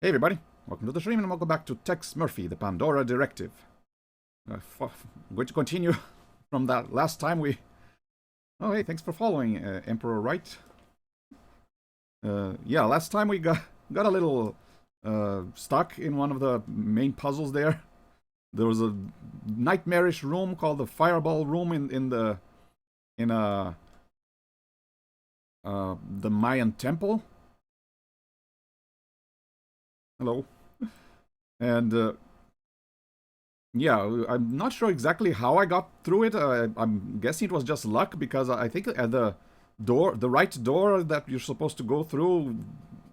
Hey everybody, welcome to the stream and welcome back to Tex Murphy, the Pandora Directive. I'm going to continue from that last time we... Oh hey, thanks for following, Emperor Wright. Yeah, last time we got a little stuck in one of the main puzzles there. There was a nightmarish room called the Fireball Room in the Mayan temple. Hello. And yeah, I'm not sure exactly how I got through it. I'm guessing it was just luck because I think the right door that you're supposed to go through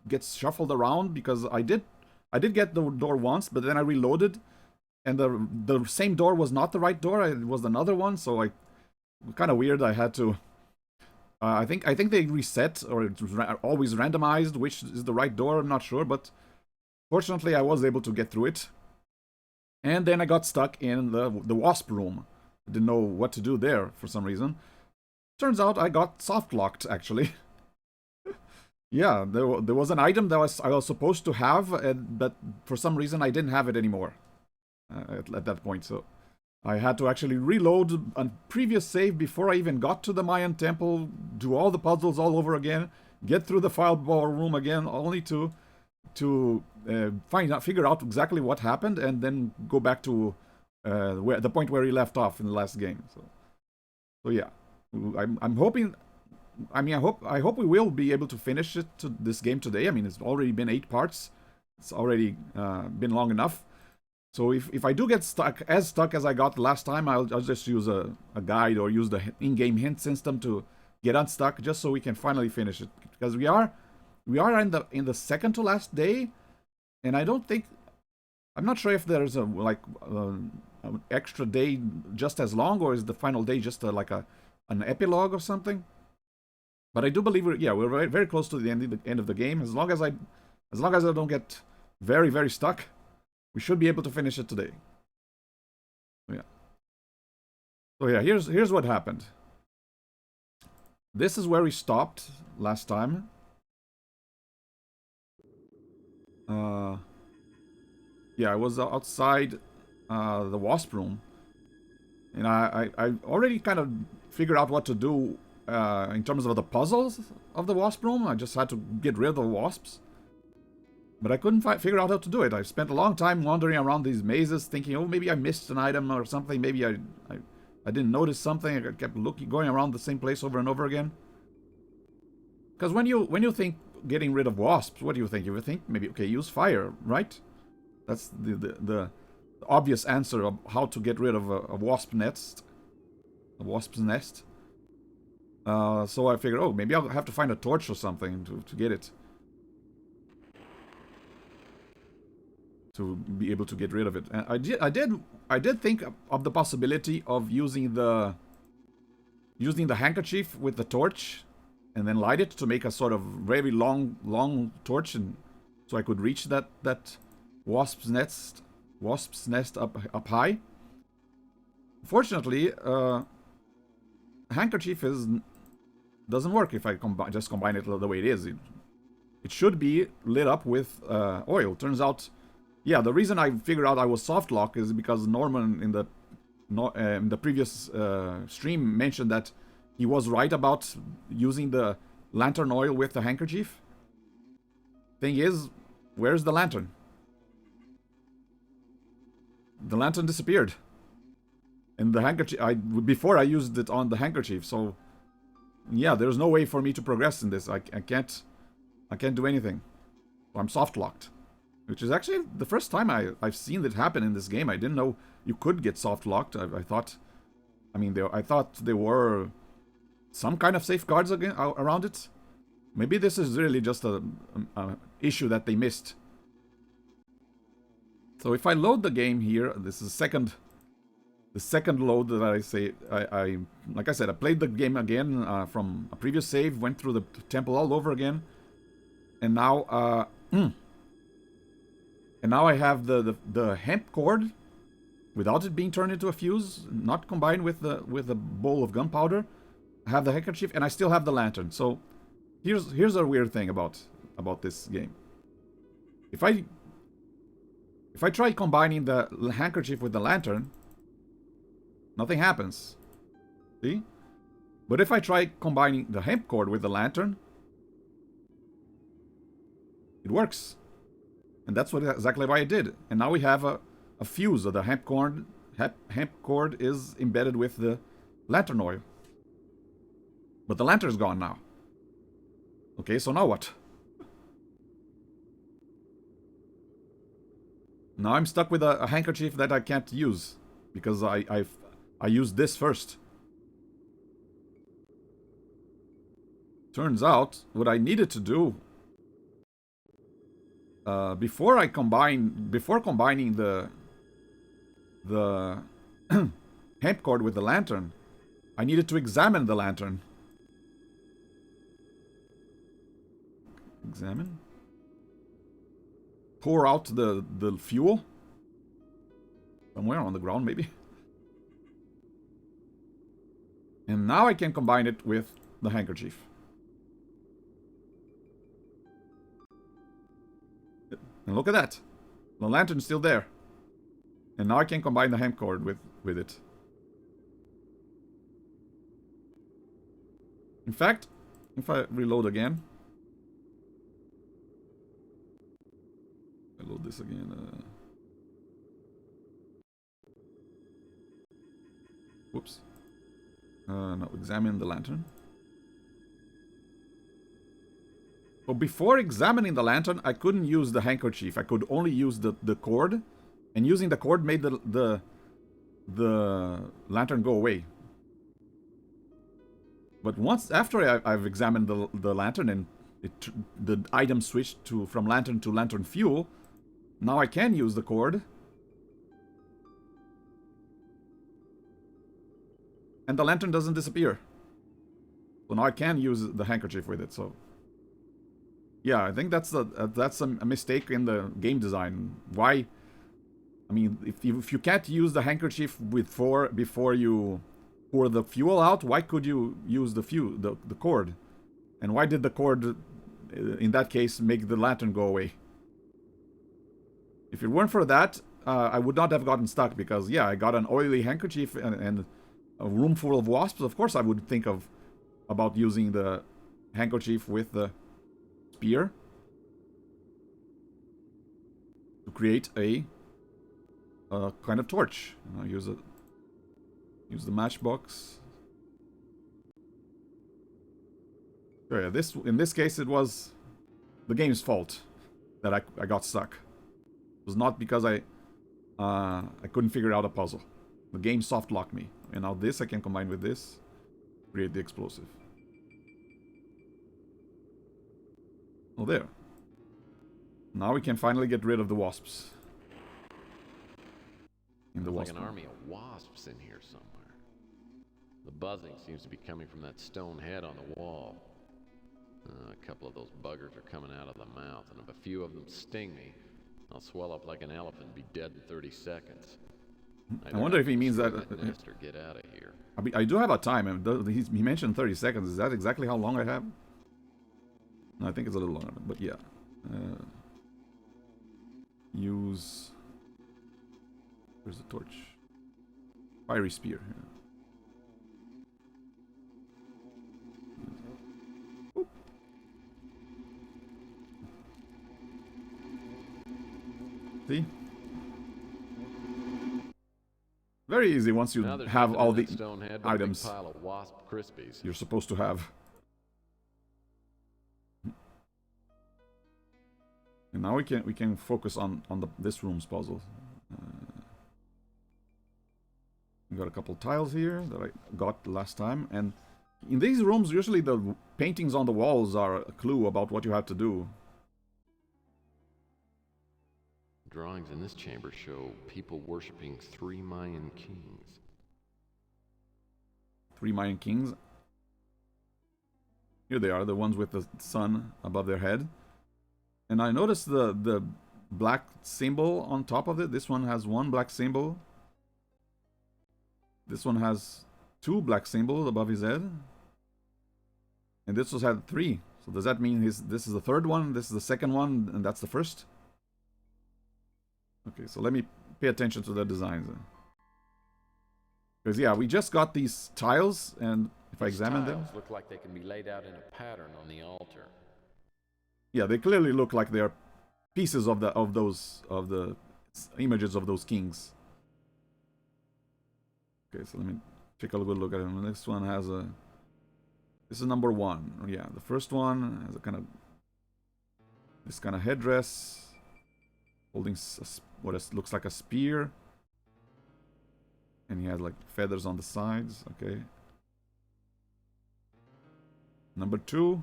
gets shuffled around because I did get the door once, but then I reloaded, and the same door was not the right door. It was another one, so kind of weird. I had to. I think they reset, or it's always randomized which is the right door. I'm not sure, but fortunately I was able to get through it. And then I got stuck in the wasp room. I didn't know what to do there for some reason. Turns out I got soft locked actually. Yeah, there was an item that I was supposed to have, but for some reason I didn't have it anymore at that point. So I had to actually reload a previous save before I even got to the Mayan temple, do all the puzzles all over again, get through the fireball room again, only to figure out exactly what happened, and then go back to the point where he left off in the last game. So yeah, I'm hoping. I mean, I hope we will be able to finish this game today. I mean, it's already been 8 parts. It's already been long enough. So if I do get stuck as I got last time, I'll just use a guide or use the in-game hint system to get unstuck, just so we can finally finish it. Because we are in the second to last day, and I'm not sure if there's an extra day just as long, or is the final day just an epilogue or something. But I do believe we're very, very close to the end of the game. As long as I don't get very, very stuck, we should be able to finish it today. So yeah, here's what happened. This is where we stopped last time. Yeah, I was outside the wasp room, and I already kind of figured out what to do in terms of the puzzles of the wasp room. I just had to get rid of the wasps, but I couldn't figure out how to do it. I spent a long time wandering around these mazes, thinking, oh, maybe I missed an item or something. Maybe I didn't notice something. I kept going around the same place over and over again. Because when you think getting rid of wasps, what do you think? You would think maybe, okay, use fire, right? That's the obvious answer of how to get rid of a wasp's nest. So I figured, oh, maybe I'll have to find a torch or something to get it, to be able to get rid of it. And I did think of the possibility of using the handkerchief with the torch, and then light it to make a sort of very long torch, and so I could reach that wasp's nest up high. Fortunately, handkerchief doesn't work if I just combine it the way it is. It should be lit up with oil. Turns out, yeah, the reason I figured out I was soft lock is because Norman in the previous stream mentioned that he was right about using the lantern oil with the handkerchief. Thing is, where's the lantern? The lantern disappeared. And the handkerchief, before I used it on the handkerchief, so yeah, there's no way for me to progress in this. I can't do anything. So I'm soft locked, which is actually the first time I've seen it happen in this game. I didn't know you could get soft locked. I thought there were some kind of safeguards around it. Maybe this is really just a issue that they missed. So if I load the game here, this is the second load that I say. Like I said, I played the game again from a previous save, went through the temple all over again, and now I have the hemp cord without it being turned into a fuse, not combined with the bowl of gunpowder. I have the handkerchief, and I still have the lantern. So here's a weird thing about this game. If I try combining the handkerchief with the lantern, nothing happens. See? But if I try combining the hemp cord with the lantern, it works. And that's exactly what I did. And now we have a fuse. The hemp cord is embedded with the lantern oil. But the lantern's gone now. Okay, so now what? Now I'm stuck with a handkerchief that I can't use because I used this first. Turns out what I needed to do before combining the hemp cord with the lantern, I needed to examine the lantern. Examine. Pour out the fuel. Somewhere on the ground, maybe. And now I can combine it with the handkerchief. And look at that. The lantern's still there. And now I can combine the hemp cord with it. In fact, if I reload again. Load this again. Whoops. No, examine the lantern. So before examining the lantern, I couldn't use the handkerchief. I could only use the cord. And using the cord made the lantern go away. But once after I've examined the lantern and the item switched from lantern to lantern fuel, now I can use the cord. And the lantern doesn't disappear. So now I can use the handkerchief with it. So yeah, I think that's a mistake in the game design. Why? I mean, if you can't use the handkerchief before you pour the fuel out, why could you use the cord? And why did the cord, in that case, make the lantern go away? If it weren't for that, I would not have gotten stuck because, yeah, I got an oily handkerchief and a room full of wasps. Of course, I would think about using the handkerchief with the spear to create a kind of torch. And I'll use the matchbox. So yeah, in this case, it was the game's fault that I got stuck. It was not because I couldn't figure out a puzzle. The game soft locked me. And now this I can combine with this, create the explosive. Oh, there. Now we can finally get rid of the wasps. Like an army of wasps in here somewhere. The buzzing seems to be coming from that stone head on the wall. A couple of those buggers are coming out of the mouth, and if a few of them sting me, I'll swell up like an elephant and be dead in 30 seconds. I wonder if he means that... nest or get out of here. I do have a time. He mentioned 30 seconds. Is that exactly how long I have? No, I think it's a little longer, but yeah. Use... Where's the torch? Fiery spear. Yeah. See? Very easy once you have all the items pile of wasp crispies. you're supposed to have. And now we can focus on this room's puzzle. We got a couple tiles here that I got last time, and in these rooms usually the paintings on the walls are a clue about what you have to do. Drawings in this chamber show people worshipping 3 Mayan kings. 3 Mayan kings. Here they are, the ones with the sun above their head. And I noticed the black symbol on top of it. This one has 1 black symbol. This one has 2 black symbols above his head. And this was had 3. So does that mean this is the 3rd one, this is the 2nd one, and that's the 1st? Okay, so let me pay attention to the designs. Because, yeah, we just got these tiles, and if I examine them... These tiles look like they can be laid out in a pattern on the altar. Yeah, they clearly look like they're pieces of the images of those kings. Okay, so let me take a good look at them. This one has a... This is number 1. Yeah, the first one has a kind of... This kind of headdress. Holding what looks like a spear. And he has like feathers on the sides. Okay. Number 2.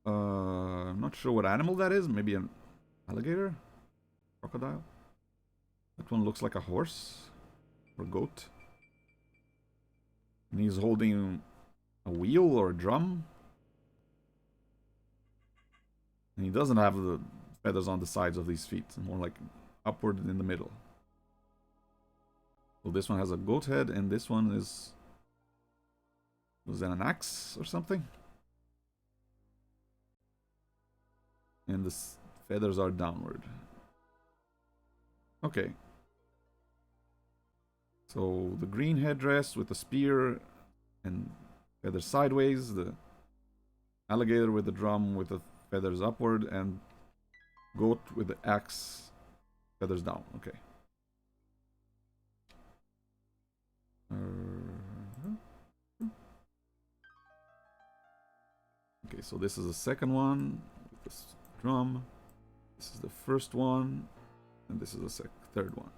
I'm not sure what animal that is. Maybe an alligator? Crocodile? That one looks like a horse. Or goat. And he's holding a wheel or a drum. And he doesn't have the feathers on the sides of these feet. More like upward in the middle. So this one has a goat head, and this one is... Was that an axe or something? And the feathers are downward. Okay. So the green headdress with the spear and feathers sideways. The alligator with the drum with the feathers upward, and goat with the axe feathers down. Okay. Okay, so this is the second one with this drum. This is the first one, and this is the third one.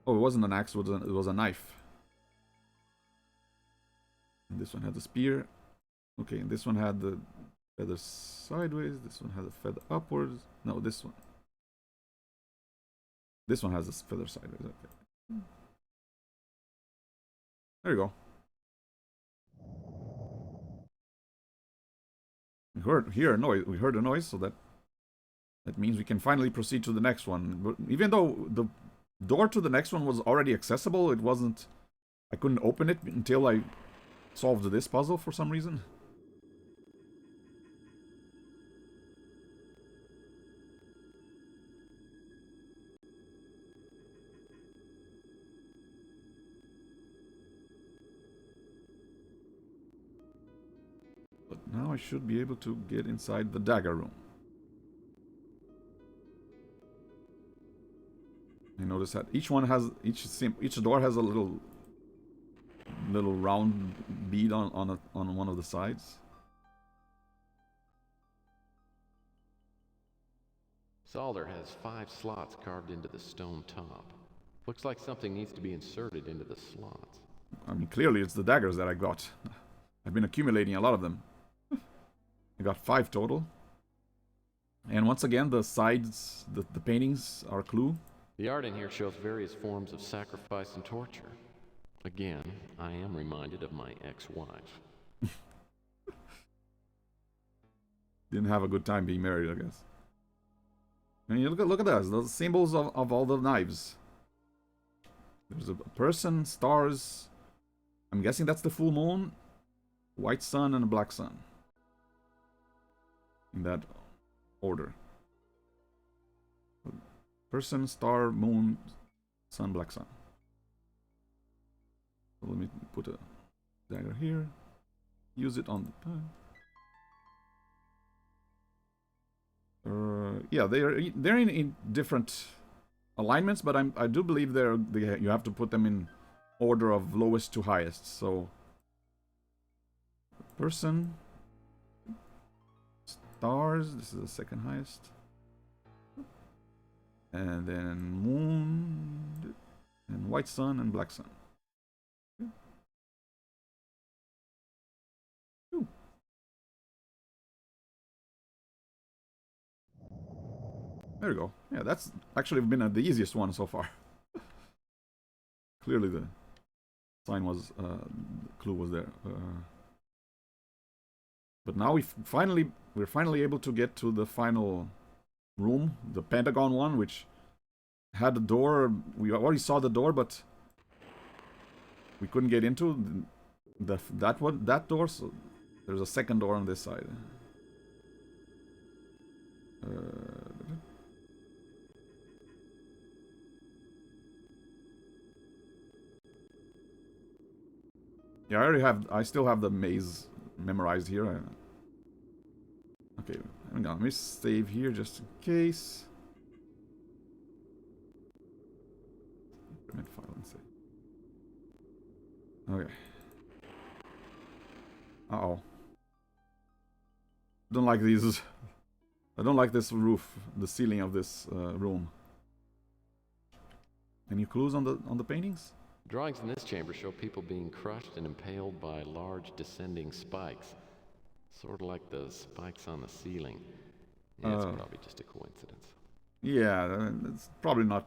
Oh, it wasn't an axe; it was a knife. And this one had the spear. Okay, and this one had the feather sideways. This one had the feather upwards. No, this one. This one has the feather sideways. Okay. There you go. We heard a noise, so that means we can finally proceed to the next one. But even though the door to the next one was already accessible, it wasn't... I couldn't open it until I solved this puzzle for some reason. But now I should be able to get inside the dagger room. I notice that each door has a little round bead on one of the sides. This altar has 5 slots carved into the stone top. Looks like something needs to be inserted into the slots. I mean, clearly it's the daggers that I got. I've been accumulating a lot of them. I got 5 total. And once again, the sides, the paintings are a clue. The art in here shows various forms of sacrifice and torture. Again, I am reminded of my ex-wife. Didn't have a good time being married, I guess. I mean, look at those. Those symbols of all the knives. There's a person, stars. I'm guessing that's the full moon. White sun and a black sun. In that order. Person, star, moon, sun, black sun. So let me put a dagger here. Use it on the... yeah, they're in different alignments, but I do believe you have to put them in order of lowest to highest. So person, stars. This is the second highest. And then moon, and white sun, and black sun. Ooh. There we go. Yeah, that's actually been the easiest one so far. Clearly the sign was, the clue was there. But now we're finally able to get to the final room, the Pentagon one, which had a door. We already saw the door, but we couldn't get into that door. So there's a second door on this side. Yeah, I still have the maze memorized here. Okay, hang on. Let me save here just in case. Increment file and save. Okay. Uh-oh. Don't like these. I don't like this roof, the ceiling of this room. Any clues on the paintings? Drawings in this chamber show people being crushed and impaled by large descending spikes. Sort of like the spikes on the ceiling. Yeah, it's probably just a coincidence. Yeah, it's probably not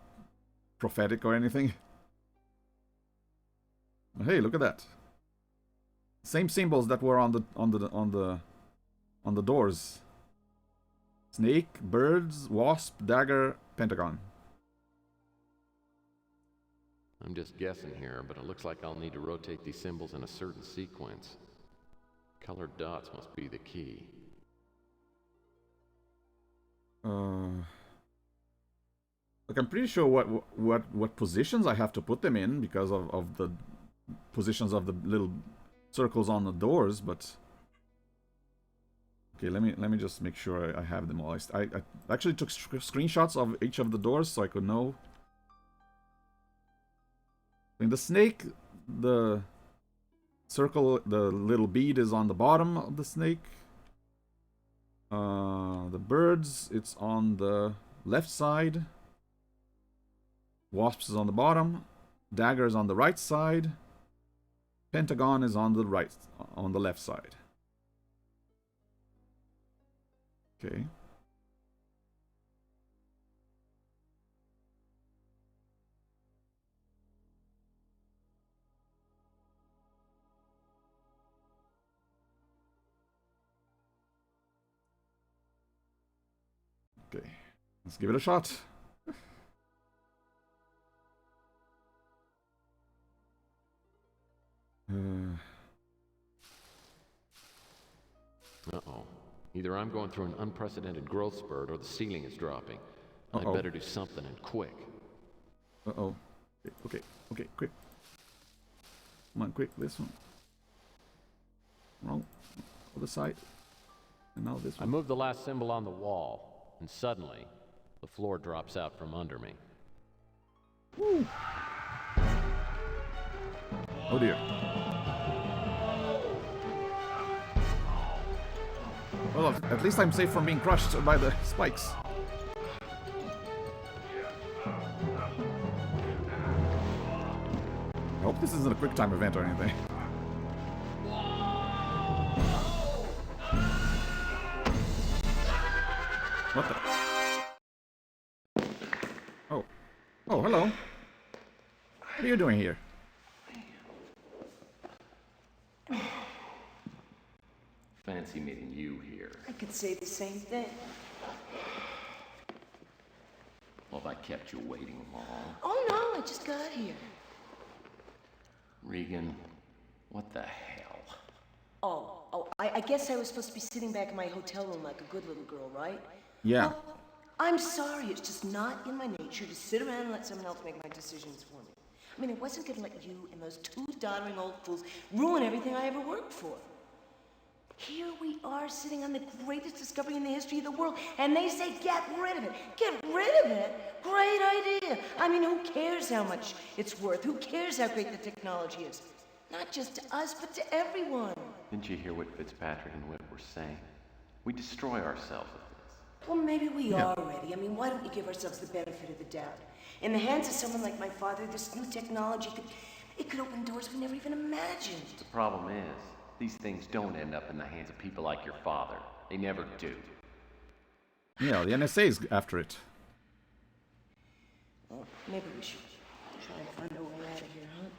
prophetic or anything. But hey, look at that. Same symbols that were on the doors. Snake, birds, wasp, dagger, pentagon. I'm just guessing here, but it looks like I'll need to rotate these symbols in a certain sequence. Colored dots must be the key. Like I'm pretty sure what positions I have to put them in because of the positions of the little circles on the doors, but okay, let me just make sure I have them all. I actually took screenshots of each of the doors so I could know. In the snake, the circle, the little bead is on the bottom of the snake. The birds, it's on the left side. Wasps is on the bottom. Dagger is on the right side. Pentagon is on the left side. Okay. Okay, let's give it a shot. Uh-oh. Either I'm going through an unprecedented growth spurt or the ceiling is dropping. I'd better do something and quick. Uh-oh. Okay, quick. Come on, quick, this one. Wrong. Other side. And now this one. I move the last symbol on the wall, and suddenly, the floor drops out from under me. Woo. Oh dear. Well, at least I'm safe from being crushed by the spikes. I hope this isn't a quick time event or anything. What the? Oh. Oh, hello. What are you doing here? Fancy meeting you here. I could say the same thing. Well, if I kept you waiting long. Oh no, I just got here. Regan, what the hell? I guess I was supposed to be sitting back in my hotel room like a good little girl, right? Yeah. Well, I'm sorry, it's just not in my nature to sit around and let someone else make my decisions for me. I mean, I wasn't gonna let you and those two doddering old fools ruin everything I ever worked for. Here we are sitting on the greatest discovery in the history of the world, and they say get rid of it. Get rid of it? Great idea. I mean, who cares how much it's worth? Who cares how great the technology is? Not just to us, but to everyone. Didn't you hear what Fitzpatrick and Whit were saying? We destroy ourselves with this. Well, maybe we are ready. I mean, why don't we give ourselves the benefit of the doubt? In the hands of someone like my father, this new technology could open doors we never even imagined. The problem is, these things don't end up in the hands of people like your father. They never do. Yeah, the NSA is after it. Well, maybe we should try and find a way out of here, huh?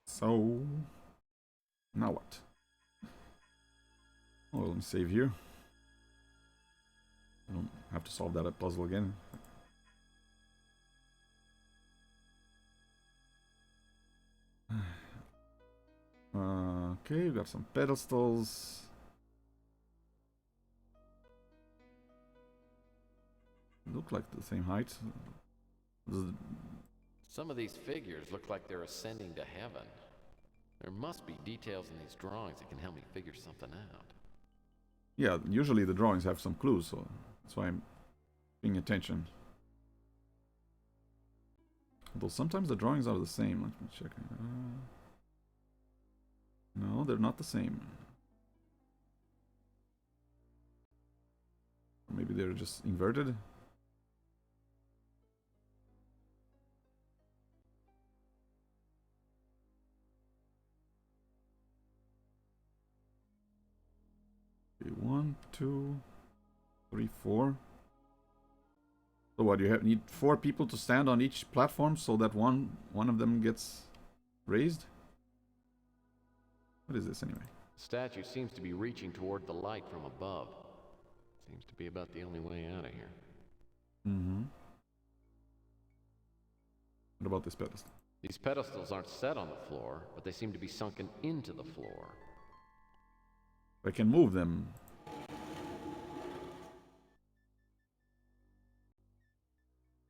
So, now what? Oh, let me save here. I don't have to solve that puzzle again. Okay, we got some pedestals. look like the same height. Some of these figures look like they're ascending to heaven. There must be details in these drawings that can help me figure something out. Yeah, usually the drawings have some clues, so that's why I'm paying attention. Although sometimes the drawings are the same. Let me check. No, they're not the same. Or maybe they're just inverted. Okay, 1, 2, 3, 4. So what, you need 4 people to stand on each platform so that one of them gets raised? What is this anyway? The statue seems to be reaching toward the light from above. Seems to be about the only way out of here. Mm-hmm. What about this pedestal? These pedestals aren't set on the floor, but they seem to be sunken into the floor. I can move them.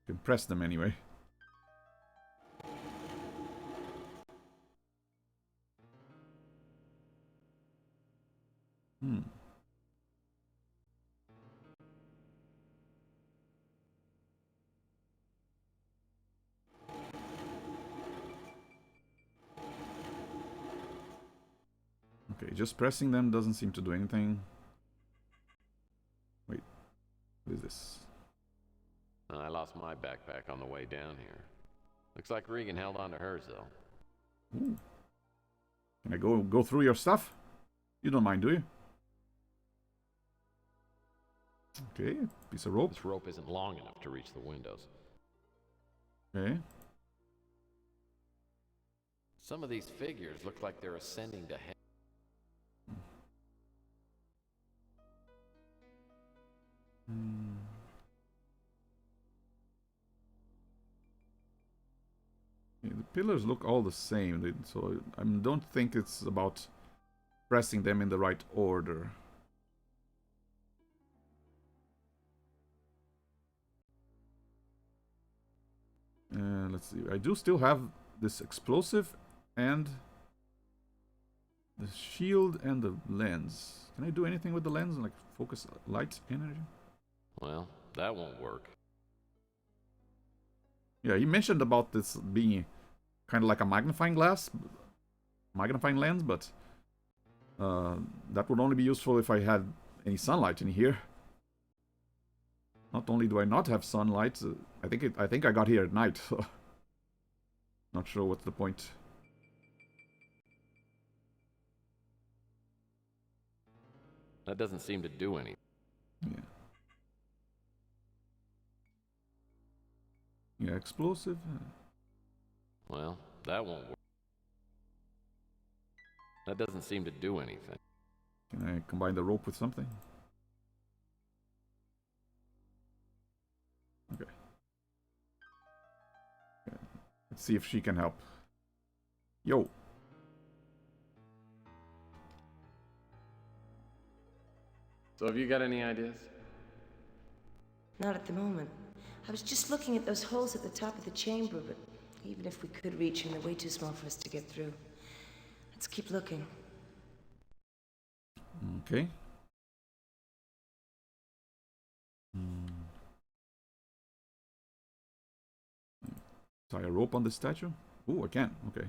You can press them anyway. Okay, just pressing them doesn't seem to do anything. Wait, what is this? I lost my backpack on the way down here. Looks like Regan held on to hers, though. Ooh. Can I go through your stuff? You don't mind, do you? Okay, piece of rope. This rope isn't long enough to reach the windows. Okay. Some of these figures look like they're ascending to heaven. Yeah, the pillars look all the same, so I don't think it's about pressing them in the right order. Let's see. I do still have this explosive and the shield and the lens. Can I do anything with the lens, like focus light energy? Well, that won't work. Yeah, he mentioned about this being kind of like a magnifying lens, but that would only be useful if I had any sunlight in here. Not only do I not have sunlight, I think I got here at night, so not sure what's the point. That doesn't seem to do anything. Yeah. Yeah, explosive. Well, that won't work. That doesn't seem to do anything. Can I combine the rope with something? Okay. Let's see if she can help. Yo. So have you got any ideas? Not at the moment. I was just looking at those holes at the top of the chamber, but even if we could reach them, they're way too small for us to get through. Let's keep looking. Okay. Tie a rope on the statue? Ooh, I can. Okay.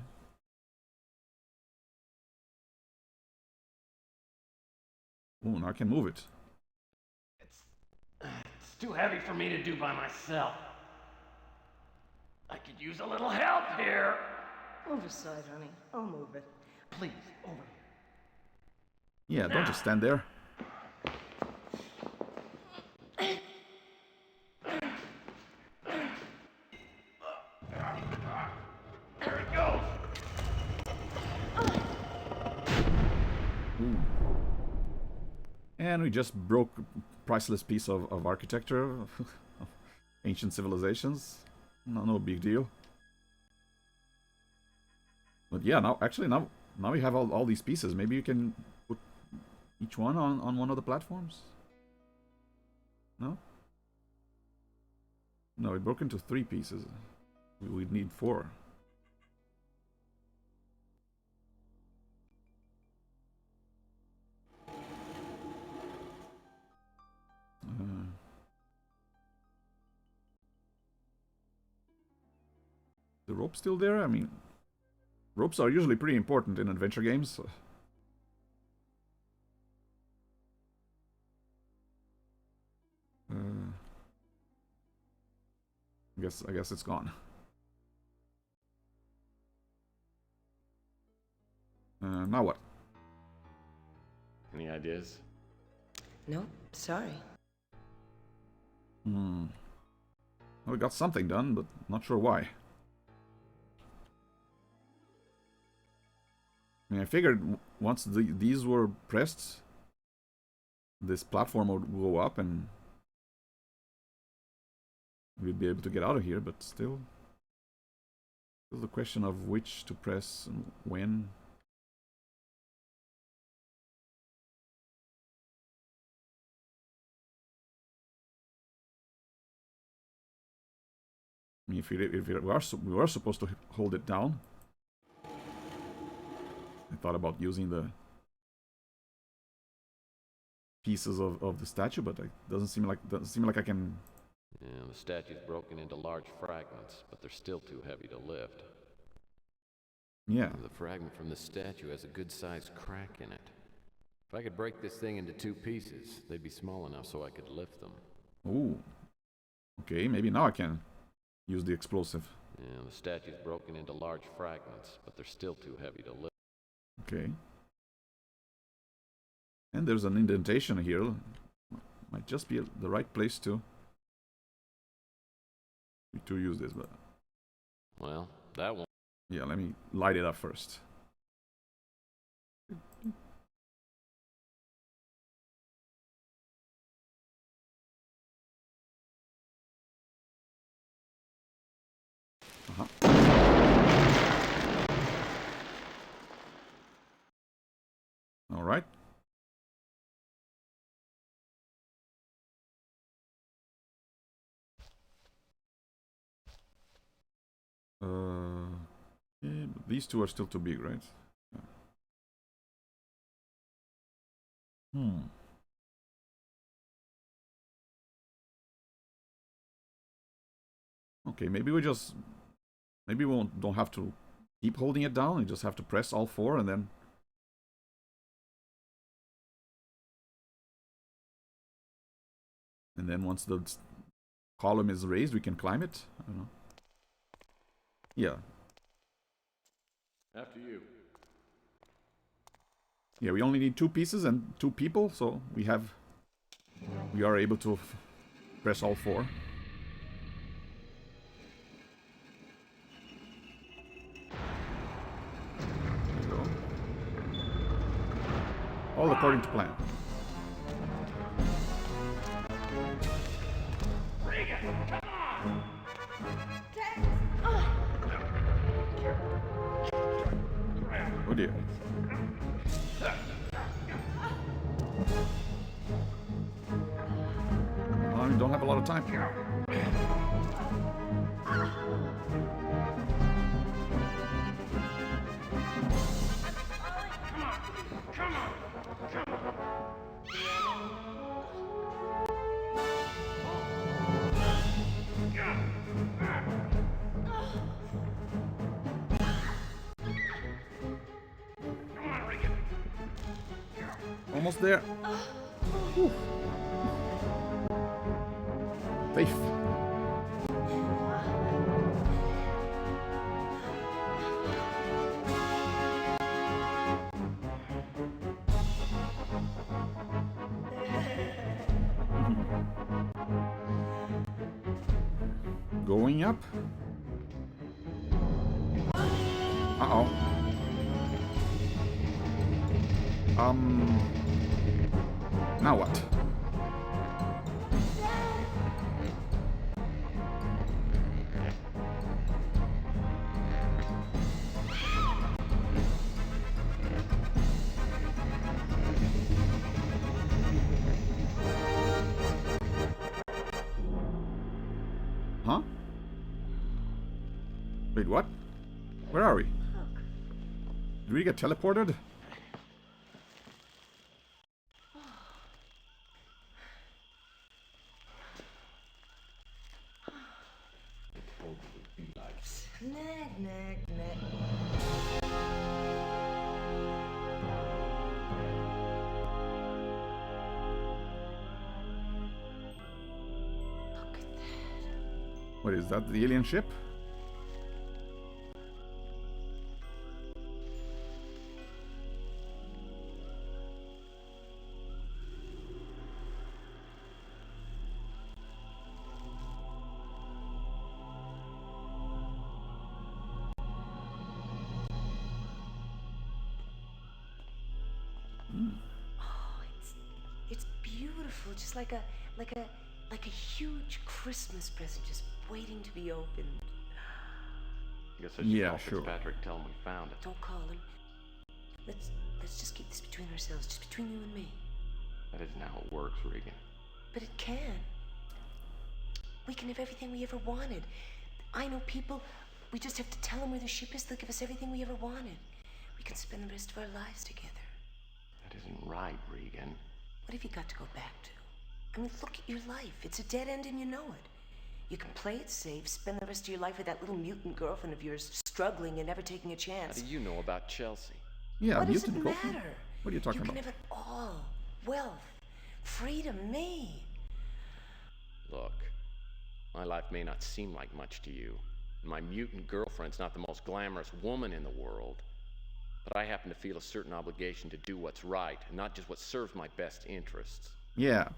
Ooh, now I can move it. It's too heavy for me to do by myself. I could use a little help here. Move aside, honey. I'll move it. Please, over here. Yeah, don't just stand there. There it goes. Ooh. And we just broke a priceless piece of architecture of ancient civilizations. No big deal. But yeah, now we have all these pieces. Maybe you can put each one on one of the platforms? No? No, it broke into 3 pieces. We'd need 4. The rope still there? I mean, ropes are usually pretty important in adventure games. So. I guess it's gone. Now what? Any ideas? No, sorry. Well, we got something done, but not sure why. I mean, I figured once these were pressed, this platform would go up and we'd be able to get out of here, but still the question of which to press and when. I mean, if we were supposed to hold it down, I thought about using the pieces of the statue, but it doesn't seem like I can. Yeah, the statue's broken into large fragments, but they're still too heavy to lift. Yeah. The fragment from the statue has a good-sized crack in it. If I could break this thing into 2 pieces, they'd be small enough so I could lift them. Ooh. Okay, maybe now I can use the explosive. Yeah, the statue's broken into large fragments, but they're still too heavy to lift. Okay. And there's an indentation here. Might just be the right place to use this, but... Well, that won't... Yeah, let me light it up first. All right. Yeah, but these 2 are still too big, right? Yeah. Okay, maybe we don't have to keep holding it down. We just have to press all 4 and then. And then once the column is raised, we can climb it. I don't know. Yeah. After you. Yeah, we only need 2 pieces and 2 people, so we are able to press all 4. There we go. All according to plan. Oh dear. I don't have a lot of time. Almost there. Whew. Safe. Going up. Uh-oh. Now what? Huh? Wait, what? Where are we? Look. Did we get teleported? Nag, nag, nag. Look at that. What is that? The alien ship? Oh, it's beautiful, just like a huge Christmas present just waiting to be opened. Guess I should Yeah, call sure. Fitzpatrick, tell him we found it. Don't call him. Let's just keep this between ourselves, just between you and me. That isn't how it works, Regan. But it can. We can have everything we ever wanted. I know people, we just have to tell them where the ship is, they'll give us everything we ever wanted. We can spend the rest of our lives together. That isn't right, Regan. What have you got to go back to? I mean, look at your life. It's a dead end and you know it. You can play it safe, spend the rest of your life with that little mutant girlfriend of yours, struggling and never taking a How chance. do you know about Chelsea? Yeah, What does it mutant girlfriend? matter? What are you talking You about? can have it all. Wealth, freedom, me. Look, my life may not seem like much to you. And my mutant girlfriend's not the most glamorous woman in the world. But I happen to feel a certain obligation to do what's right, and not just what serves my best interests. Yeah.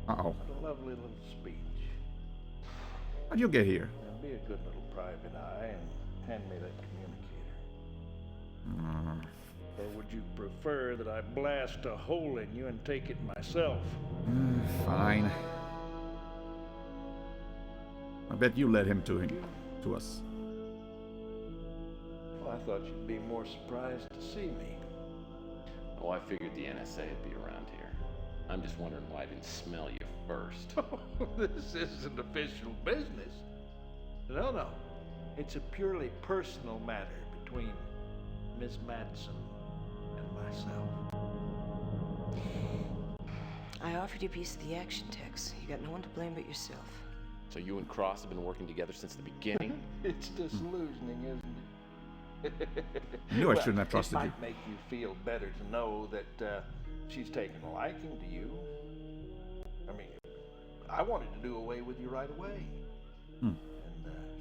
Uh-oh. What a lovely little speech. How'd you get here? Now be a good little private eye and hand me that communicator. Or would you prefer that I blast a hole in you and take it myself? Fine. I bet you led him to us. Well, I thought you'd be more surprised to see me. Oh, I figured the NSA would be around here. I'm just wondering why I didn't smell you first. This isn't official business. No. It's a purely personal matter between Miss Madsen and myself. I offered you a piece of the action, Tex. You got no one to blame but yourself. So you and Cross have been working together since the beginning? It's disillusioning, isn't it? I knew I shouldn't have trusted it you. might make you feel better to know that she's taken a liking to you. I mean, I wanted to do away with you right away. And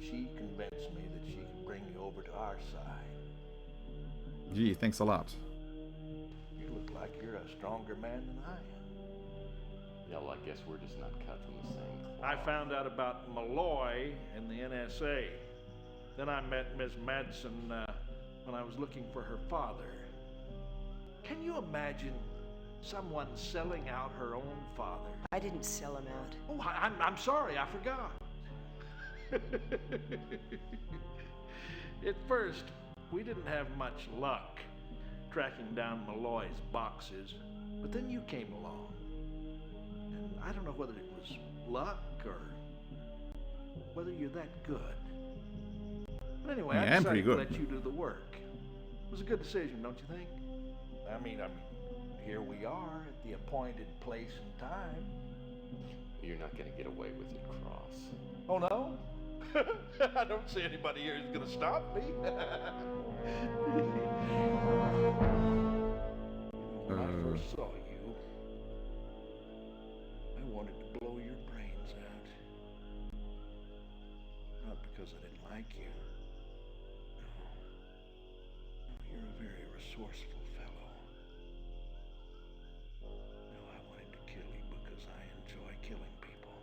she convinced me that she could bring you over to our side. Gee, thanks a lot. You look like you're a stronger man than I am. Yeah, well, I guess we're just not cut from the same cloth. I found out about Malloy and the NSA. Then I met Miss Madsen when I was looking for her father. Can you imagine someone selling out her own father? I didn't sell him out. Oh, I'm sorry, I forgot. At first, we didn't have much luck tracking down Malloy's boxes, but then you came along. And I don't know whether it was luck or whether you're that good. But anyway, Yeah, I I'm pretty decided to good. let you do the work. It was a good decision, don't you think? I mean, here we are at the appointed place and time. You're not going to get away with it, Cross. Oh, no? I don't see anybody here who's gonna stop me. When I first saw you, I wanted to blow your brains out. Not because I didn't like you. No. You're a very resourceful fellow. No, I wanted to kill you because I enjoy killing people.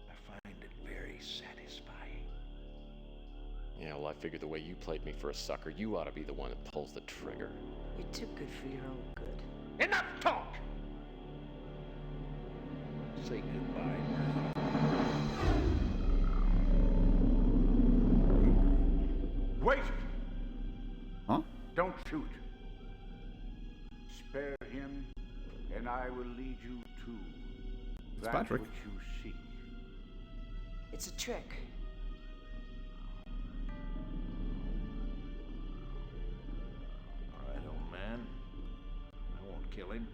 I find it very satisfying. Yeah, well, I figured the way you played me for a sucker, you ought to be the one that pulls the trigger. You're too good for your own good. Enough talk! Say goodbye now. Wait! Huh? Don't shoot. Spare him, and I will lead you to that Patrick. which you seek. It's a trick. All right, old man. I won't kill him.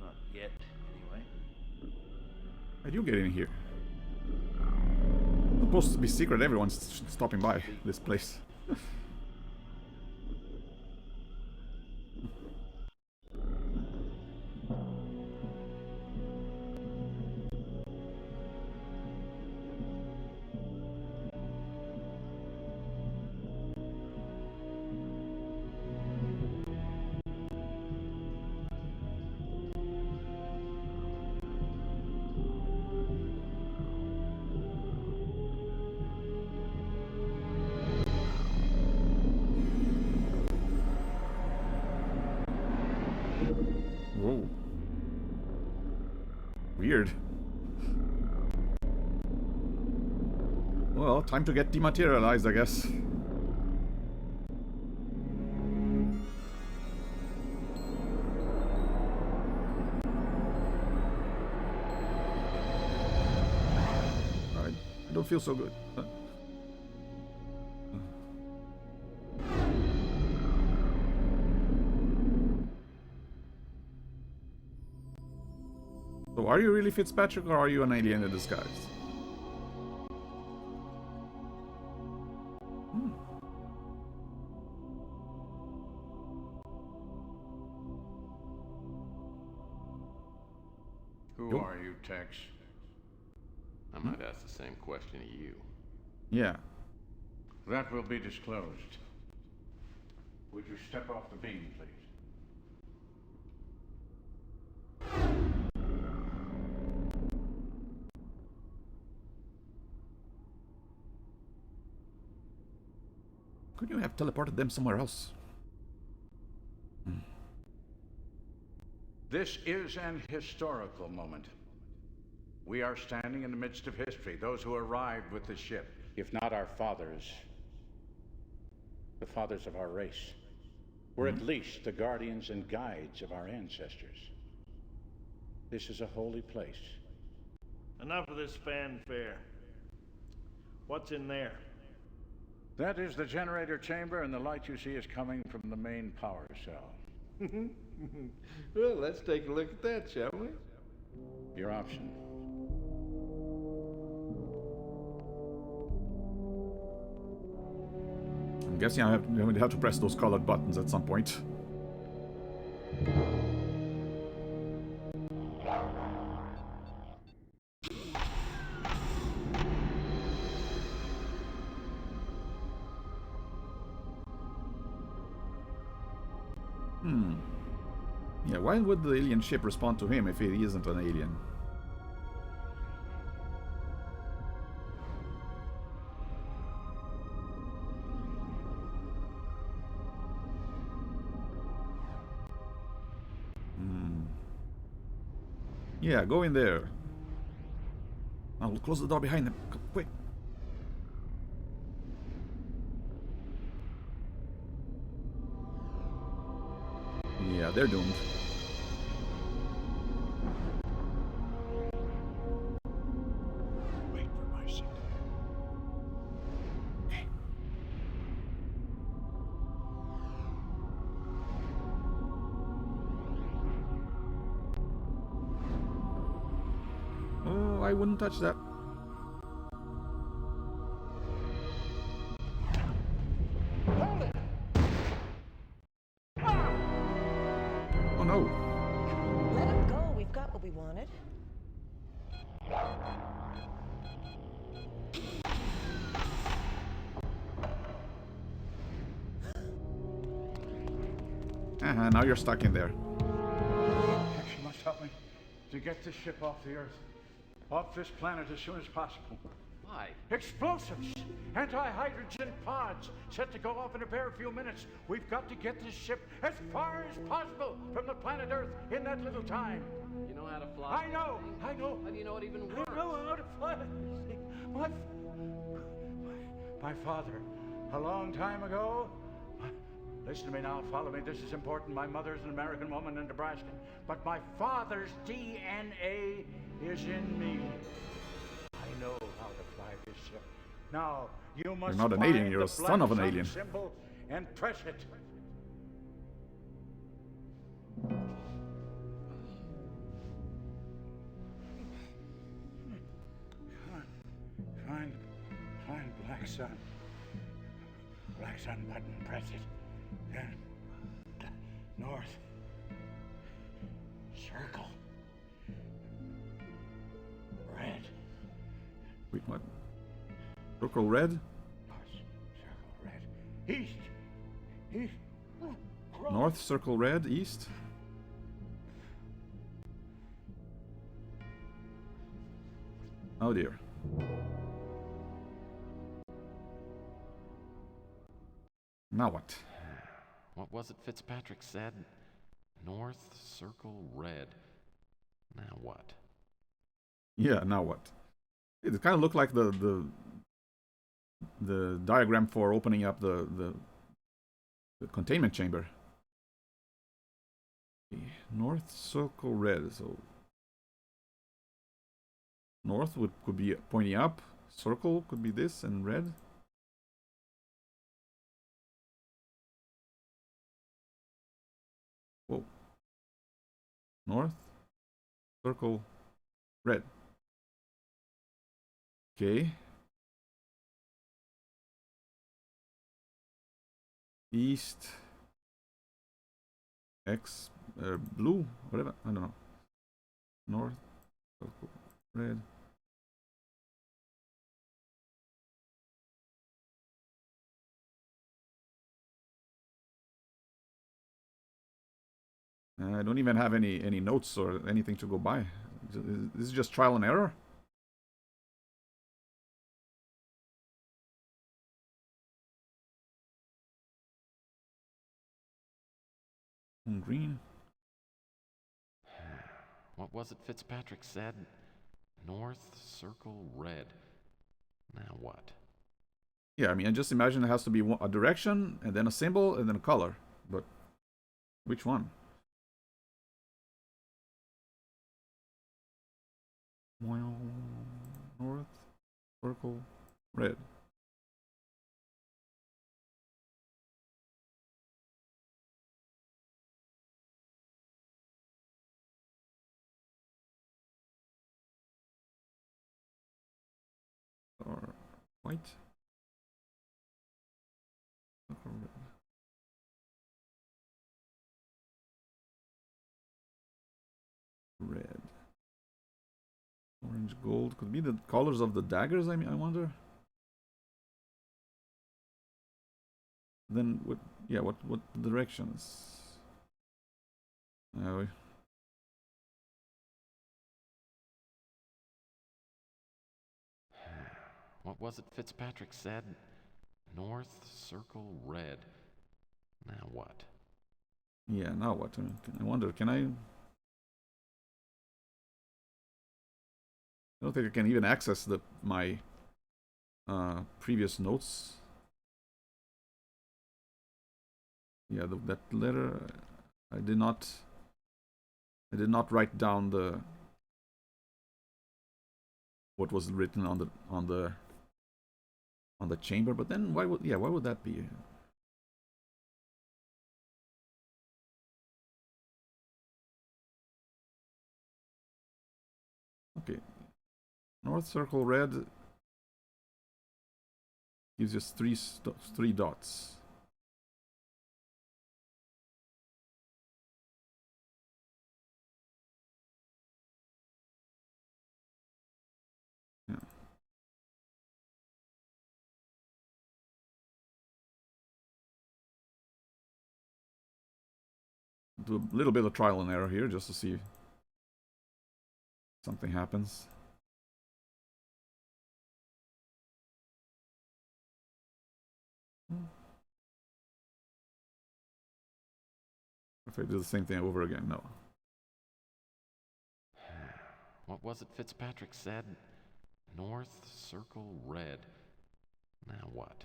Not yet, anyway. How do you get in here? It's supposed to be secret. Everyone's stopping by this place. Whoa. Weird. Well, time to get dematerialized, I guess. I don't feel so good. So are you really Fitzpatrick or are you an alien in disguise? Who are you, Tex? I might ask the same question to you. Yeah. That will be disclosed. Would you step off the beam, please? Could you have teleported them somewhere else? This is an historical moment. We are standing in the midst of history. Those who arrived with the ship, if not our fathers, the fathers of our race, were at least the guardians and guides of our ancestors. This is a holy place. Enough of this fanfare. What's in there? That is the generator chamber, and the light you see is coming from the main power cell. Well, let's take a look at that, shall we? Your option. I'm guessing I'm going to have to press those colored buttons at some point. Yeah, why would the alien ship respond to him if he isn't an alien? Yeah, go in there. I'll close the door behind them. Quick. Yeah, they're doomed. Wait for my signal. Okay. Oh, I wouldn't touch that. Oh no. Let him go. We've got what we wanted. Now you're stuck in there. Tex, you must help me to get this ship off the Earth, off this planet as soon as possible. Why? Explosives! Anti-hydrogen pods set to go off in a bare few minutes. We've got to get this ship as far as possible from the planet Earth in that little time. You know how to fly? I know! How do you know it even works? I know how to fly. My father, a long time ago. Listen to me now, follow me. This is important. My mother's an American woman in Nebraska, but my father's DNA is in me. I know how to fly this ship. Now, you must not an alien, find you're a the son of an black sun alien. symbol and press it. Find black sun. Black sun button, press it. Then north. Circle. Red. Wait, what? Circle red? North, circle red. East. East. North, circle red, east. Oh dear. Now what? What was it Fitzpatrick said? North, circle, red. Now what? Yeah, now what? It kind of looked like the diagram for opening up the containment chamber. Okay, north, circle, red. So north could be pointing up. Circle could be this, and red. Whoa. North, circle, red. Okay. East. X. Blue. Whatever. I don't know. North, circle, red. I don't even have any notes or anything to go by. This is just trial and error. Green. What was it Fitzpatrick said? North, circle, red. Now what? Yeah, I mean, I just imagine it has to be a direction, and then a symbol, and then a color. But which one? Well, north, circle, red. Or white. Circle, red. Red. Orange, gold. Could be the colors of the daggers, I wonder. Then what? Yeah, what directions? Uh, What was it Fitzpatrick said? North, circle, red. Now what? yeah, now what? I wonder, can I don't think I can even access my previous notes. Yeah, that letter I did not write down what was written on the chamber, but then why would that be? Okay. North circle red gives us three dots. Yeah. Do a little bit of trial and error here just to see if something happens. If I do the same thing over again, no. What was it Fitzpatrick said? North, circle, red. Now what?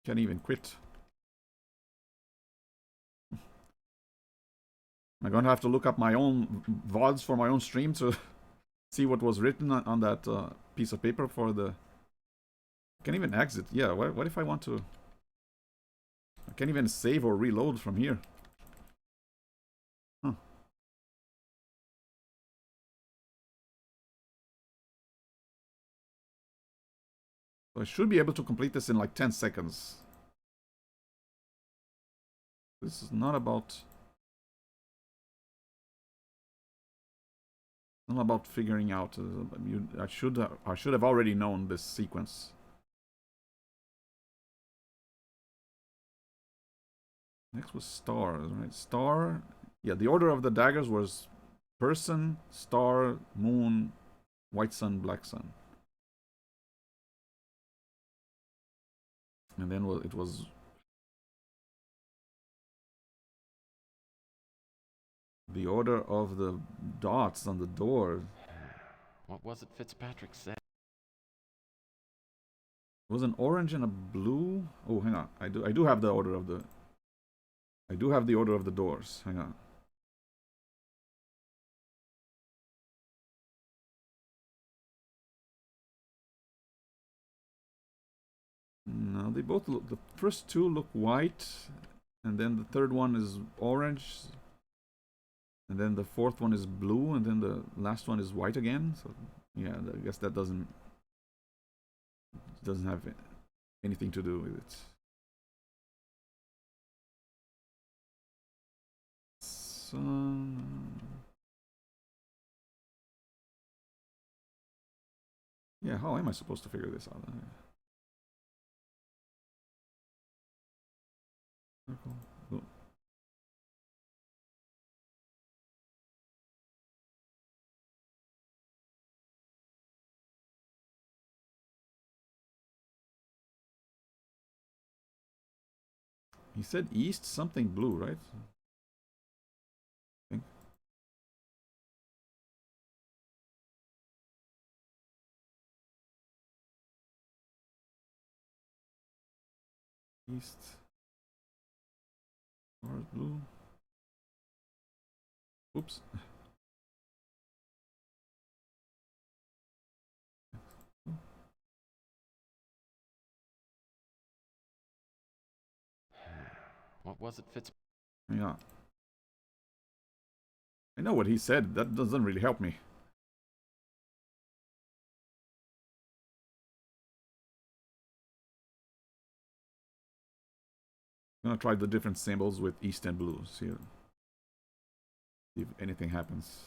Can't even quit. I'm gonna have to look up my own VODs for my own stream to see what was written on that piece of paper for the... I can't even exit. Yeah, what if I want to... I can't even save or reload from here. Huh. So I should be able to complete this in like 10 seconds. This is not about... Not about figuring out. I should have already known this sequence. Next was stars, right? Star. Yeah, the order of the daggers was person, star, moon, white sun, black sun. And then it was... the order of the dots on the door. What was it Fitzpatrick said? It was an orange and a blue. Oh, hang on. I do have the order of the... I do have the order of the doors. Hang on. No, they both look... The first two look white, and then the third one is orange, and then the fourth one is blue, and then the last one is white again. So, yeah, I guess that doesn't have anything to do with it. So... yeah, how am I supposed to figure this out? Circle. He said east something blue, right? I think. East. North blue. Oops. What was it Fitzpatrick? Yeah. I know what he said. That doesn't really help me. I'm gonna try the different symbols with east and blue. See if anything happens.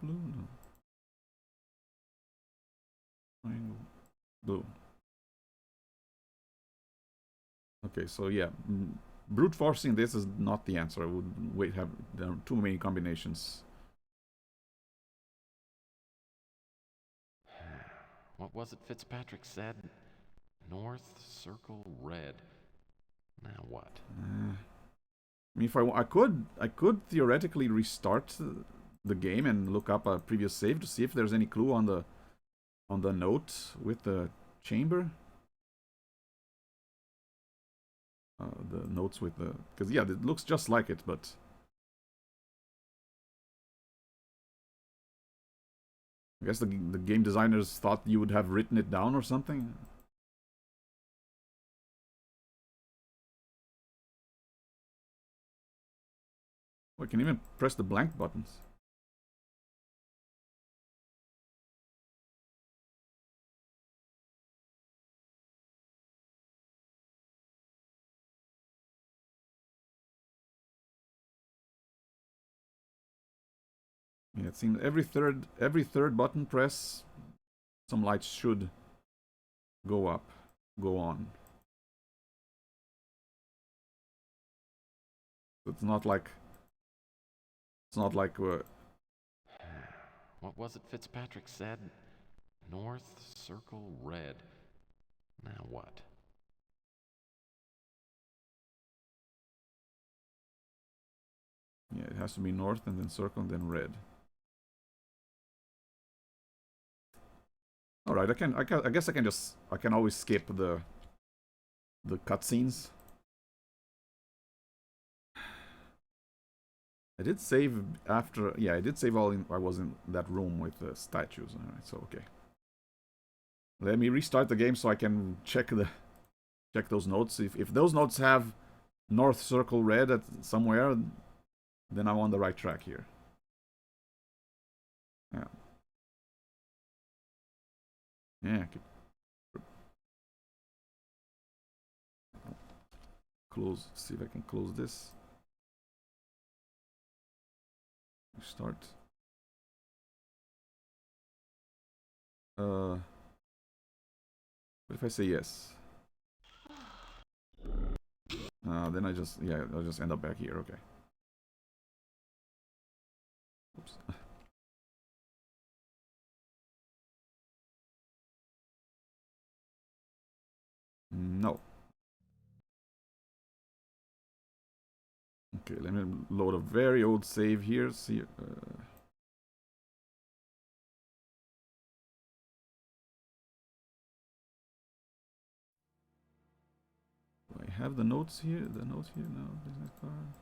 Blue? No. Triangle. Blue. Okay, so yeah, brute forcing this is not the answer. I would have there are too many combinations. What was it Fitzpatrick said? North, circle, red. Now what? I mean, if I could theoretically restart the game and look up a previous save to see if there's any clue on the note with the chamber. The notes with the... because yeah, it looks just like it, but... I guess the game designers thought you would have written it down or something. Oh, I can even press the blank buttons. Yeah, it seems every third button press, some lights should go up, go on. It's not like What was it Fitzpatrick said? North, circle, red. Now what? yeah, it has to be north and then circle and then red. All right, I guess I can always skip the cutscenes. I did save after, yeah, I did save all in, I was in that room with the statues. All right, so okay. Let me restart the game so I can check those notes. If those notes have North Circle red at somewhere, then I'm on the right track here. Yeah. Yeah. Close. See if I can close this. Start. What if I say yes? Then I'll just end up back here. Okay. Oops. No. Okay, let me load a very old save here. See. Do I have the notes here? The notes here? No. Business card.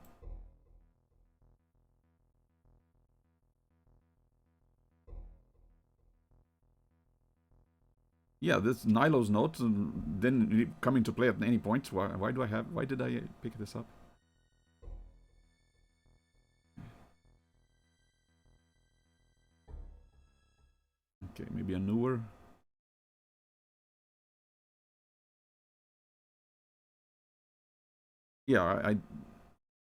Yeah, this Nilo's note didn't come into play at any point. Why did I pick this up? Okay, maybe a newer. Yeah, I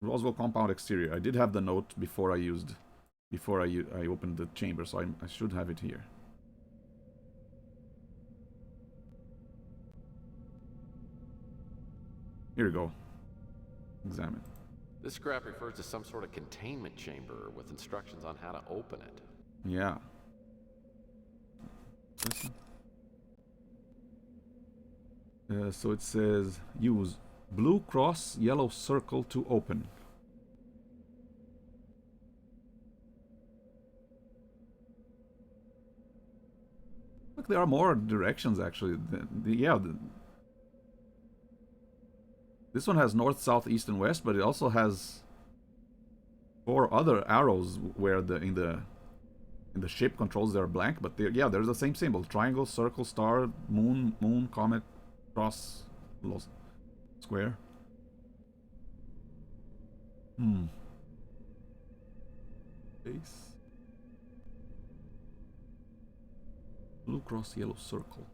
Roswell compound exterior. I did have the note before I opened the chamber, so I should have it here. Here we go. Examine. This scrap refers to some sort of containment chamber with instructions on how to open it. Yeah. So it says use blue cross, yellow circle to open. Look, there are more directions actually. This one has north, south, east, and west, but it also has 4 other arrows where in the ship controls they're blank, but there's the same symbol: triangle, circle, star, moon, comet, cross, square. Base. Blue cross, yellow circle.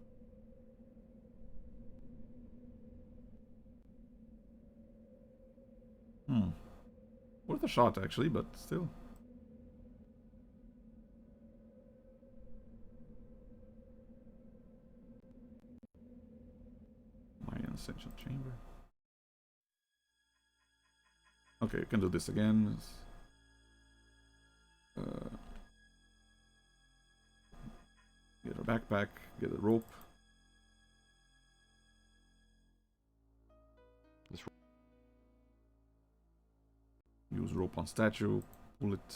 Worth a shot actually, but still. Mayan Ascension Chamber. Okay, you can do this again. Get a backpack, get a rope. Use rope on statue, pull it.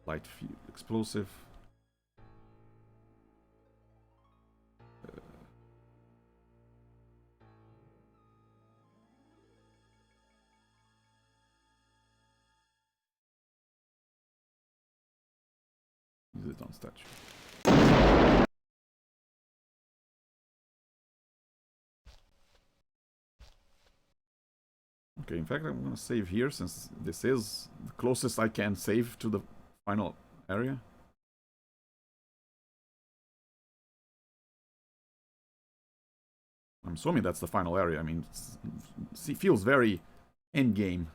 Light field explosive. Use it on statue. Okay, in fact, I'm gonna save here since this is the closest I can save to the final area. I'm assuming that's the final area. I mean, it feels very endgame.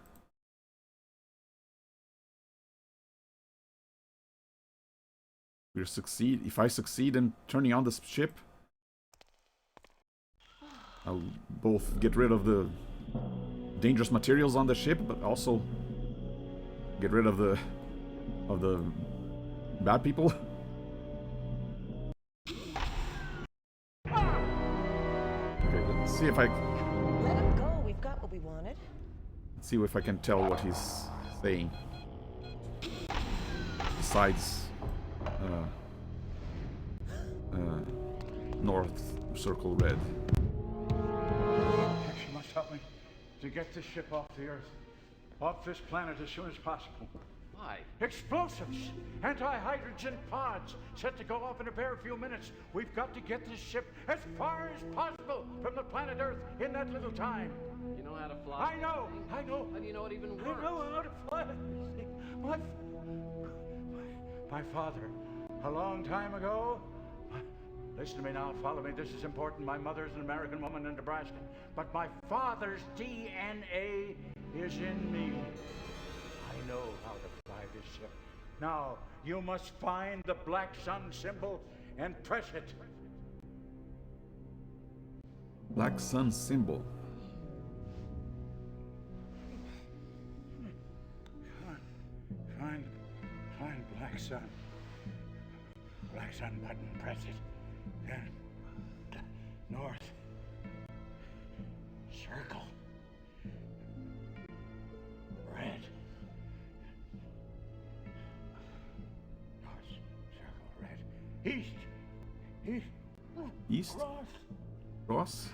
If I succeed in turning on this ship, I'll both get rid of the dangerous materials on the ship, but also get rid of the bad people. Okay, let's see if I Let him go. We've got what we wanted. see if I can tell what he's saying. besides North Circle Red. She must help me to get this ship off the Earth, off this planet as soon as possible. Why? Explosives! Anti-hydrogen pods set to go off in a bare few minutes. We've got to get this ship as far as possible from the planet Earth in that little time. You know how to fly? I know! How do you know it even works? I know how to fly. My father, a long time ago. Listen to me now, follow me. This is important. My mother's an American woman in Nebraska, but my father's DNA is in me. I know how to fly this ship. Now, you must find the black sun symbol and press it. Black sun symbol. Find black sun. Black sun button, press it. Then, north. Circle. Red. North, circle, red. East. East? Cross. Cross?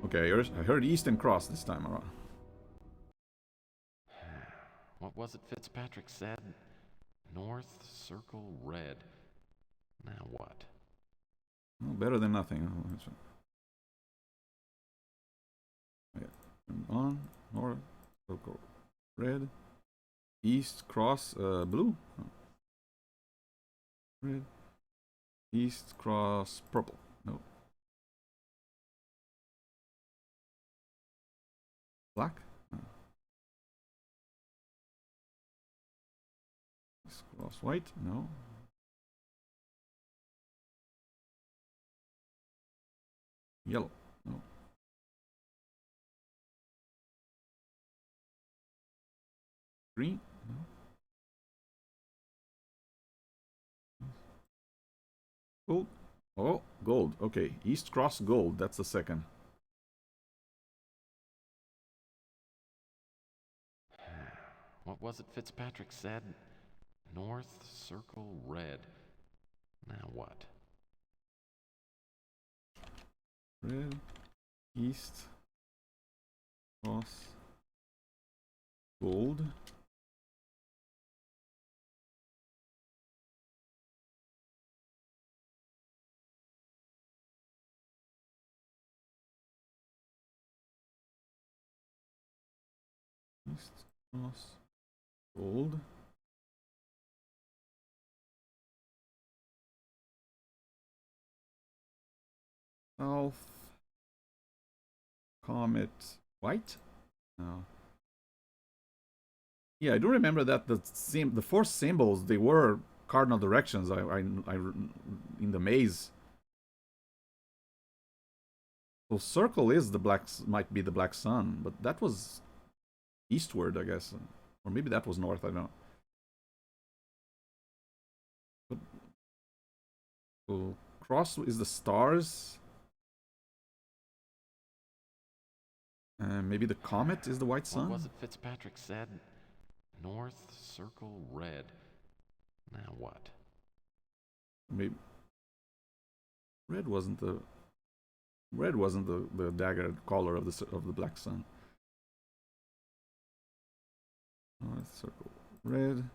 Okay, I heard East and Cross this time around. What was it Fitzpatrick said? North Circle Red. Now what? Well, better than nothing. Oh, that's right. Okay. On, North Circle Red. East, Cross, blue. Oh. Red. East, Cross, purple. No. Black? No. East, Cross, white? No. Yellow? No. Green? No. Gold? Oh, gold. Okay, East Cross gold. That's the second. What was it Fitzpatrick said? North Circle Red. Now what? Red, East, Cross, gold. East, Cross, gold. South, Comet, white? No. Yeah, I do remember that the four symbols, they were cardinal directions. I in the maze. So circle is might be the black sun, but that was eastward, I guess, or maybe that was north. I don't know. But, so cross is the stars. Maybe the comet is the white sun. What was it Fitzpatrick said? North Circle Red. Now what? Maybe red wasn't the dagger color of the black sun. North Circle Red.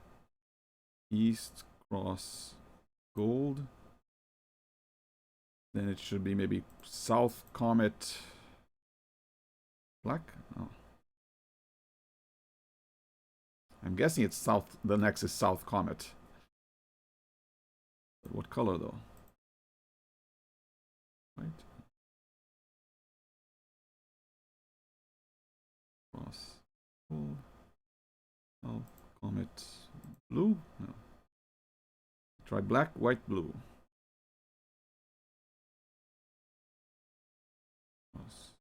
East Cross gold. Then it should be maybe South Comet black. Oh. I'm guessing it's south. The next is South Comet. But what color though? White. Cross. Gold. South Comet. Blue? No. Try black, white, blue. Cross.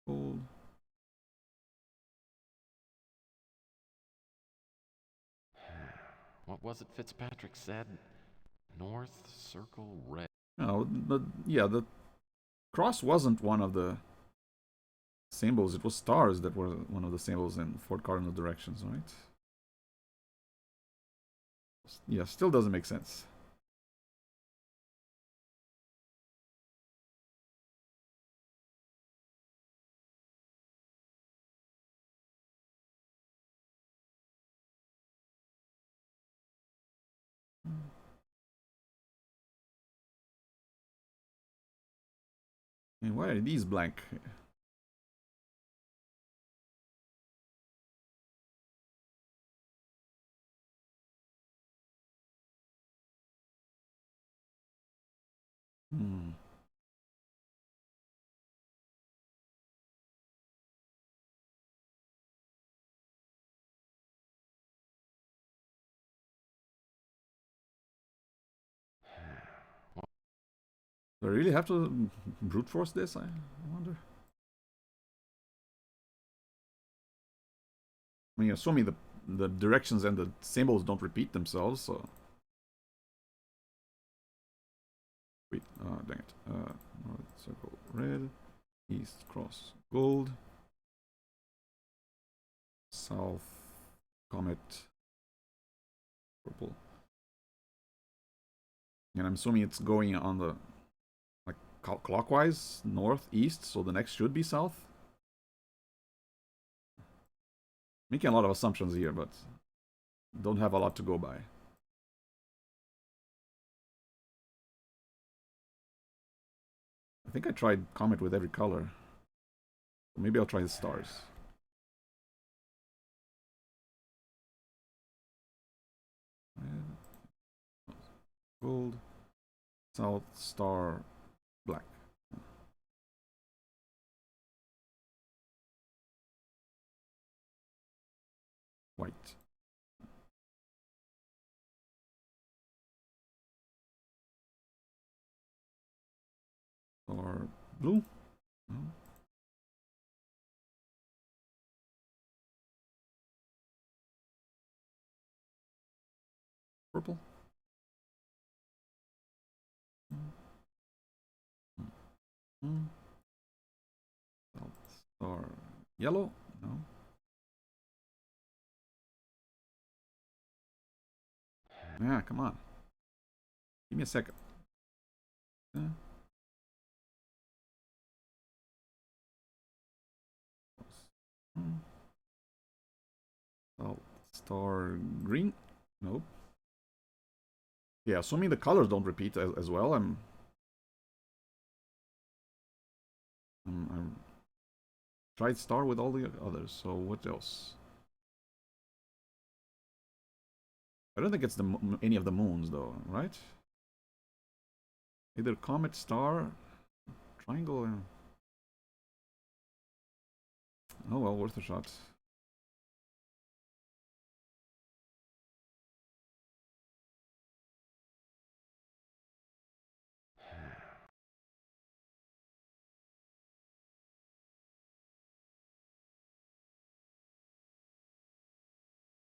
Gold. What was it Fitzpatrick said? North Circle Red. No, the cross wasn't one of the symbols. It was stars that were one of the symbols in 4 cardinal directions, right? Yeah, still doesn't make sense. And why are these blank? Hmm. Do I really have to brute force this? I wonder. I mean, assuming the directions and the symbols don't repeat themselves, so... Wait, dang it. North circle red, east cross gold, south comet purple. And I'm assuming it's going on the, like, clockwise, north, east, so the next should be south. Making a lot of assumptions here, but don't have a lot to go by. I think I tried comet with every color. Maybe I'll try the stars. Red, gold, south, star, black. White. Or blue? No. Purple? Or yellow? No. Yeah, come on. Give me a second. South star green? Nope. Yeah, assuming the colors don't repeat as well, I'm tried star with all the others, so what else? I don't think it's any of the moons though, right? Either comet, star, triangle, and... Oh well, worth a shot.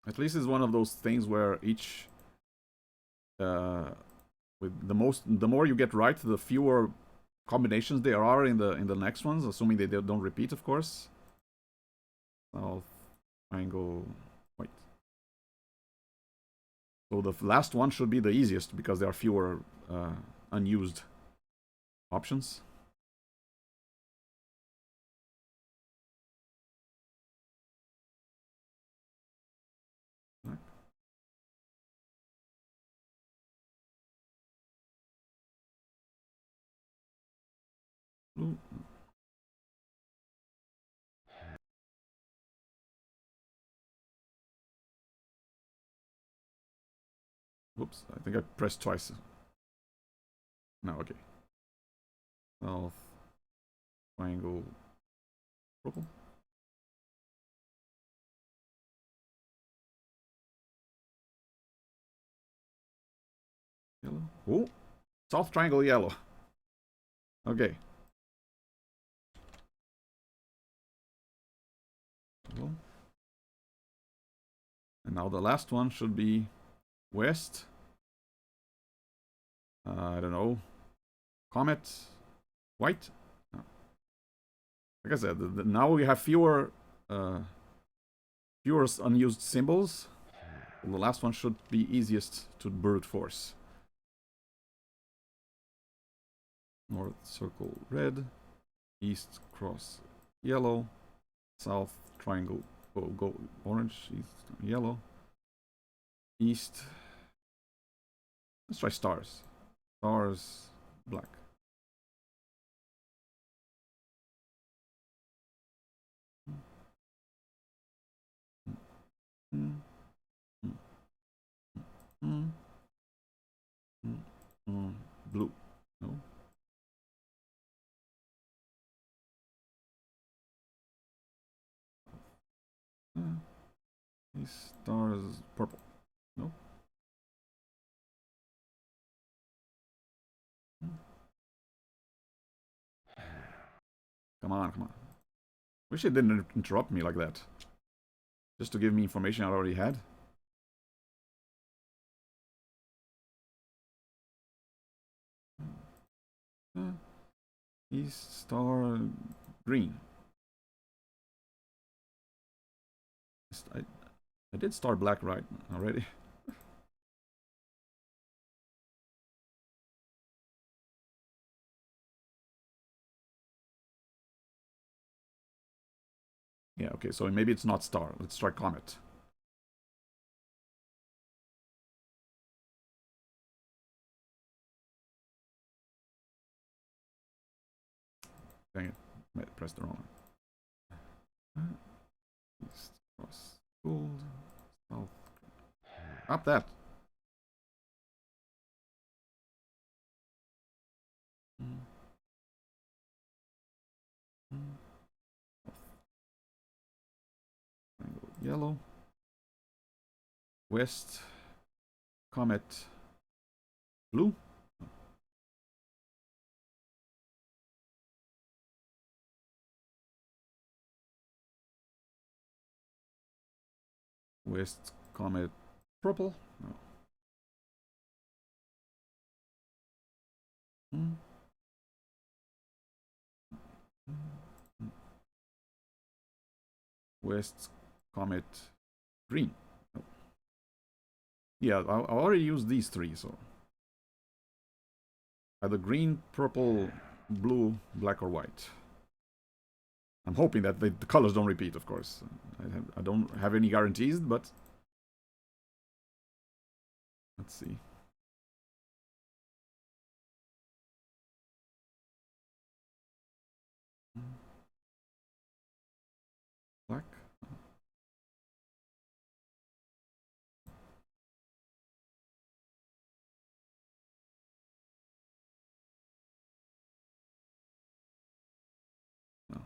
At least it's one of those things where each with the more you get right, the fewer combinations there are in the next ones, assuming they don't repeat, of course. South, triangle, white. So the last one should be the easiest because there are fewer unused options. Blue. Whoops, I think I pressed twice. No, okay. South, triangle, purple. Yellow. Oh, south triangle yellow. Okay. And now the last one should be west. I don't know. Comet. White. No. Like I said, now we have fewer unused symbols. The last one should be easiest to brute force. North circle red, east cross yellow, south triangle go orange, east yellow, east. Let's try stars. Stars black. Blue. No. These stars purple. No. Come on, come on. Wish it didn't interrupt me like that. Just to give me information I already had. East star green. I did star black right already. Yeah, okay, so maybe it's not star. Let's try comet. Dang it. I pressed the wrong one. East cross gold. South. Up that. Yellow. West. Comet. Blue. West comet purple. No. West comet green. No. Yeah, I already used these three, so either green, purple, blue, black, or white. I'm hoping that the colors don't repeat, of course. I don't have any guarantees, but let's see. Black. No.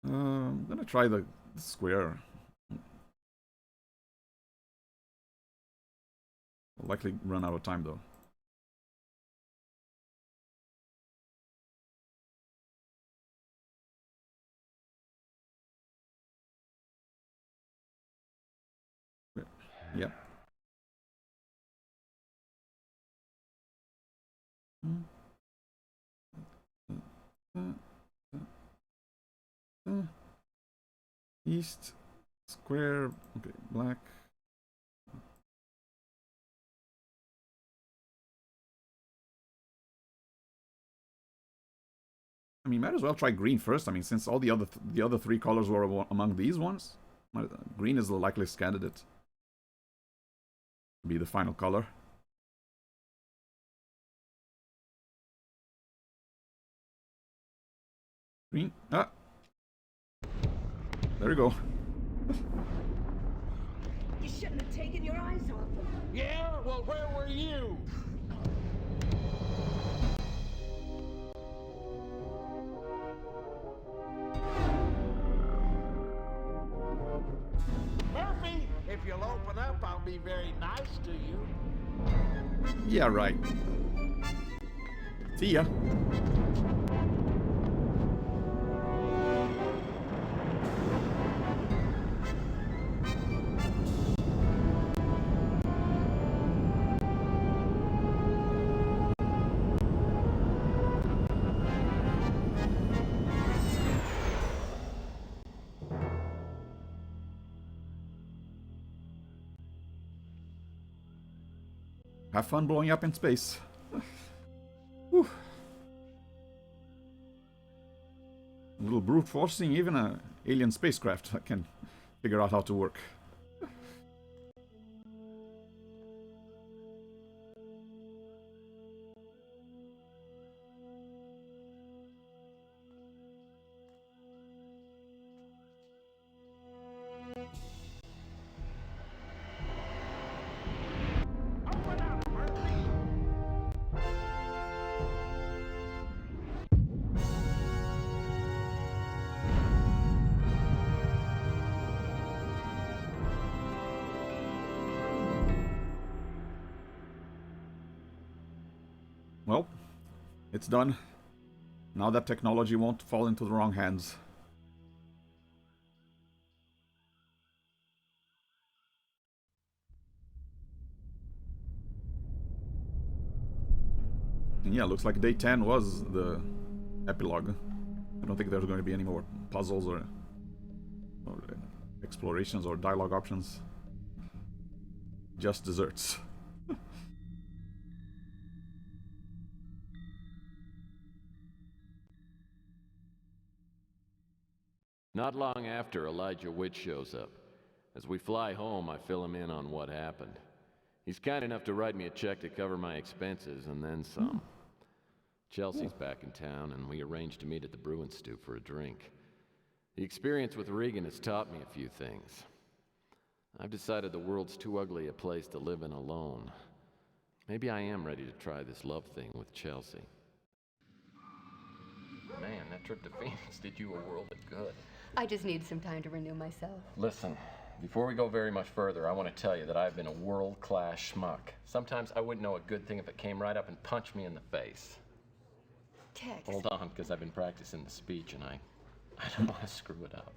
I'm gonna try the square. I'll likely run out of time though. Yep. East square. Okay, black. I mean, might as well try green first. I mean, since all the other three colors were among these ones, green is the likeliest candidate to be the final color. Green. Ah. There you go. You shouldn't have taken your eyes off them. Yeah? Well, where were you? Murphy, if you'll open up, I'll be very nice to you. Yeah, right. See ya. Have fun blowing up in space. Whew. A little brute forcing even a alien spacecraft can figure out how to work. Well, it's done. Now that technology won't fall into the wrong hands. And yeah, looks like day 10 was the epilogue. I don't think there's going to be any more puzzles or explorations or dialogue options. Just desserts. Not long after, Elijah Witt shows up. As we fly home, I fill him in on what happened. He's kind enough to write me a check to cover my expenses, and then some. Chelsea's back in town, and we arranged to meet at the Bruin Stew for a drink. The experience with Regan has taught me a few things. I've decided the world's too ugly a place to live in alone. Maybe I am ready to try this love thing with Chelsea. Man, that trip to Phoenix did you a world of good. I just need some time to renew myself. Listen, before we go very much further, I want to tell you that I've been a world-class schmuck. Sometimes I wouldn't know a good thing if it came right up and punched me in the face. Tex. Hold on, because I've been practicing the speech and I don't want to screw it up.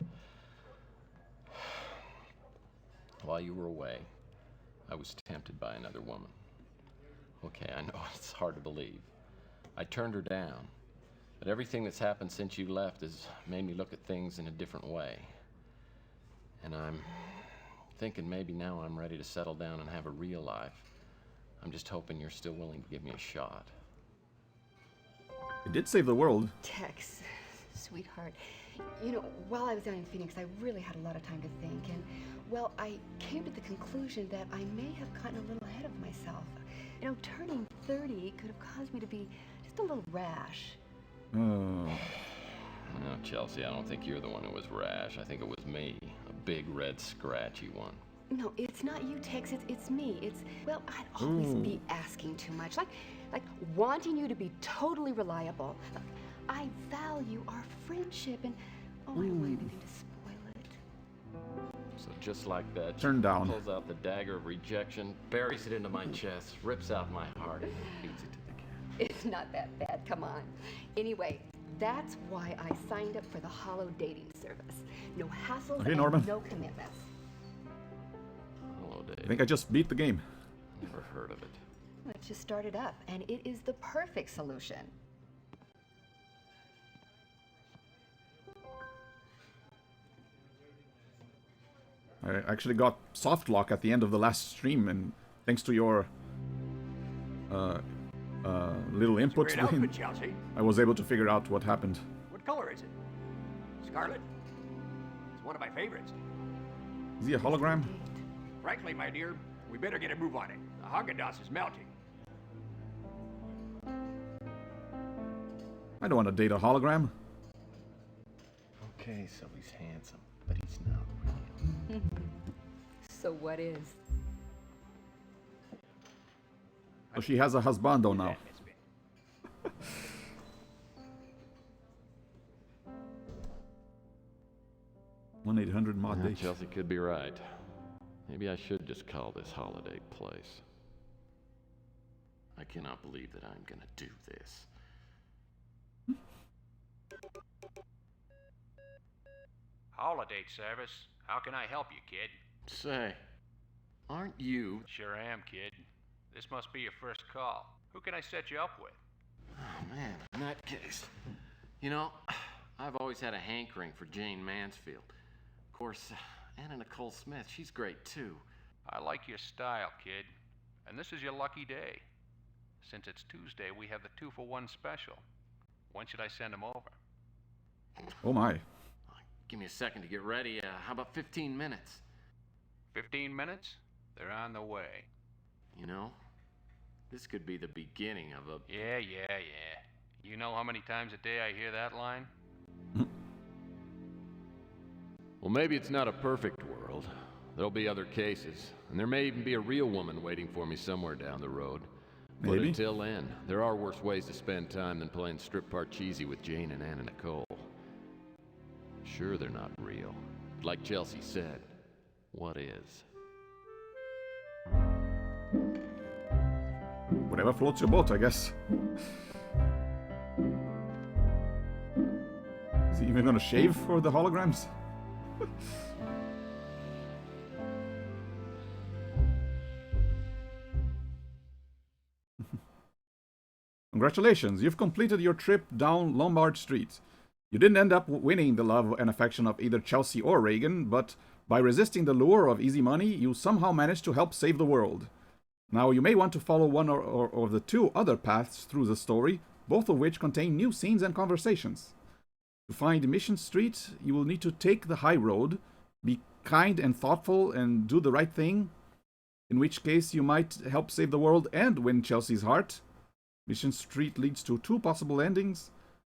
While you were away, I was tempted by another woman. Okay, I know it's hard to believe. I turned her down, but everything that's happened since you left has made me look at things in a different way. And I'm thinking maybe now I'm ready to settle down and have a real life. I'm just hoping you're still willing to give me a shot. It did save the world. Tex, sweetheart. You know, while I was down in Phoenix, I really had a lot of time to think, and, well, I came to the conclusion that I may have gotten a little ahead of myself. You know, turning 30 could have caused me to be just a little rash. No, Chelsea, I don't think you're the one who was rash. I think it was me, a big red scratchy one. No, it's not you, Tex. It's me. Well, I'd always be asking too much. Like wanting you to be totally reliable. Look, I value our friendship, and I don't want anything to spoil it. So just like that, Turn down. pulls out the dagger of rejection, buries it into my chest, rips out my heart, and feeds it to the cat. It's not that bad, come on. Anyway, that's why I signed up for the Hollow dating service. No hassles Okay, and Norman. no commitments. Hello, Dave. I think I just beat the game. Never heard of it. Let's just start it up, and it is the perfect solution. I actually got soft lock at the end of the last stream, and thanks to your little input, Great outfit, Chelsea. I was able to figure out what happened. What color is it? Scarlet? It's one of my favorites. Is he a hologram? Frankly, my dear, we better get a move on it. The Haagen-Dazs is melting. I don't want to date a hologram. Okay, so he's handsome, but he's not real. So what is? So she has a husbando now. 1-800-MOD Yeah, date. Chelsea could be right. Maybe I should just call this holiday place. I cannot believe that I'm gonna do this. Holiday service. How can I help you, kid? Say, aren't you... Sure am, kid. This must be your first call. Who can I set you up with? Oh, man, in that case... You know, I've always had a hankering for Jane Mansfield. Of course, Anna Nicole Smith, she's great, too. I like your style, kid. and this is your lucky day. Since it's Tuesday, we have the 2-for-1 special. When should I send them over? Oh my. Give me a second to get ready. How about 15 minutes? 15 minutes? They're on the way. You know, this could be the beginning of a... Yeah. You know how many times a day I hear that line? Well, maybe it's not a perfect world. There'll be other cases, and there may even be a real woman waiting for me somewhere down the road. But Maybe. until then, there are worse ways to spend time than playing strip part cheesy with Jane and Anna Nicole. Sure, they're not real. But like Chelsea said, what is? Whatever floats your boat, I guess. Is he even gonna shave for the holograms? Congratulations, you've completed your trip down Lombard Street. You didn't end up winning the love and affection of either Chelsea or Reagan, but by resisting the lure of easy money, you somehow managed to help save the world. Now, you may want to follow one or the two other paths through the story, both of which contain new scenes and conversations. To find Mission Street, you will need to take the high road, be kind and thoughtful, and do the right thing, in which case you might help save the world and win Chelsea's heart. Mission Street leads to two possible endings,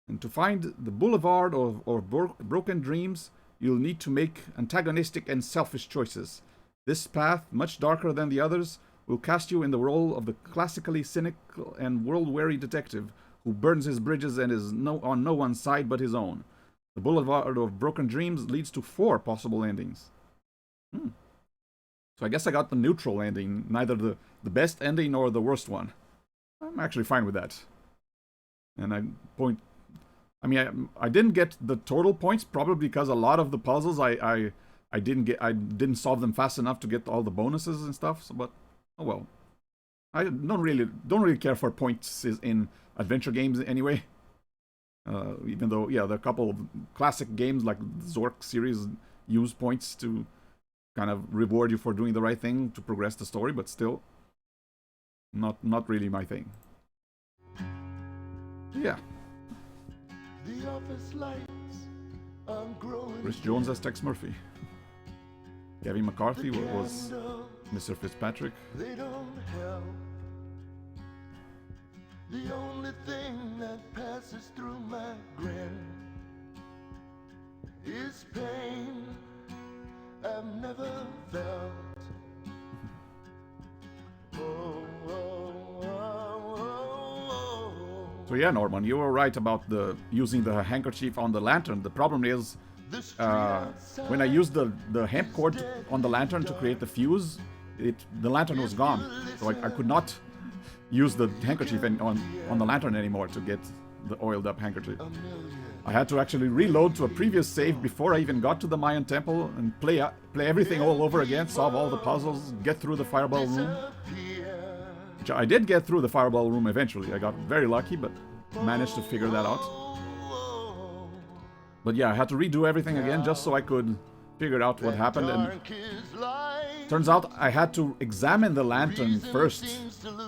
and to find the Boulevard or Broken Dreams, you'll need to make antagonistic and selfish choices. This path, much darker than the others, will cast you in the role of the classically cynical and world-weary detective who burns his bridges and is on no one's side but his own. The Boulevard of Broken Dreams leads to 4 possible endings. So I guess I got the neutral ending, neither the best ending nor the worst one. I'm actually fine with that. And I didn't get the total points, probably because a lot of the puzzles I didn't solve them fast enough to get all the bonuses and stuff. So, but oh well. I don't really care for points in adventure games anyway. Even though, yeah, there are a couple of classic games like the Zork series use points to kind of reward you for doing the right thing to progress the story, but still, not really my thing. Yeah. The office lights are growing. Chris Jones as Tex Murphy. Kevin McCarthy was Mr. Fitzpatrick. They don't help. The only thing that passes through my grin is pain I've never felt. So yeah, Norman, you were right about using the handkerchief on the lantern. The problem is, when I used the hemp cord on the lantern to create the fuse, the lantern was gone. So I could not use the handkerchief on the lantern anymore to get the oiled up handkerchief. I had to actually reload to a previous save before I even got to the Mayan temple and play everything all over again, solve all the puzzles, get through the fireball room. Which I did get through the fireball room eventually. I got very lucky, but managed to figure that out. But yeah, I had to redo everything again just so I could figure out what happened. And turns out I had to examine the lantern first,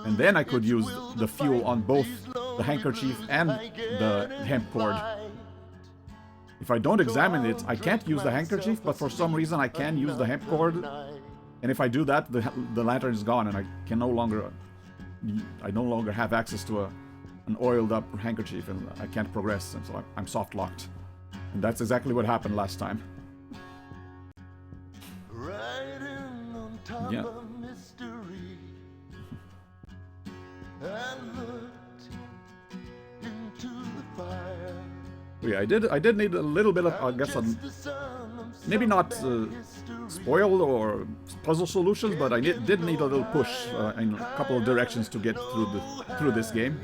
and then I could use the fuel on both the handkerchief and the hemp cord. If I don't examine it, I can't use the handkerchief, but for some reason I can use the hemp cord. And if I do that, the lantern is gone, and I no longer have access to an oiled up handkerchief, and I can't progress, and so I'm soft locked. And that's exactly what happened last time. Yeah. Yeah, I did need a little bit of, I guess, maybe not spoiled or puzzle solutions, but I did need a little push in a couple of directions to get through this game.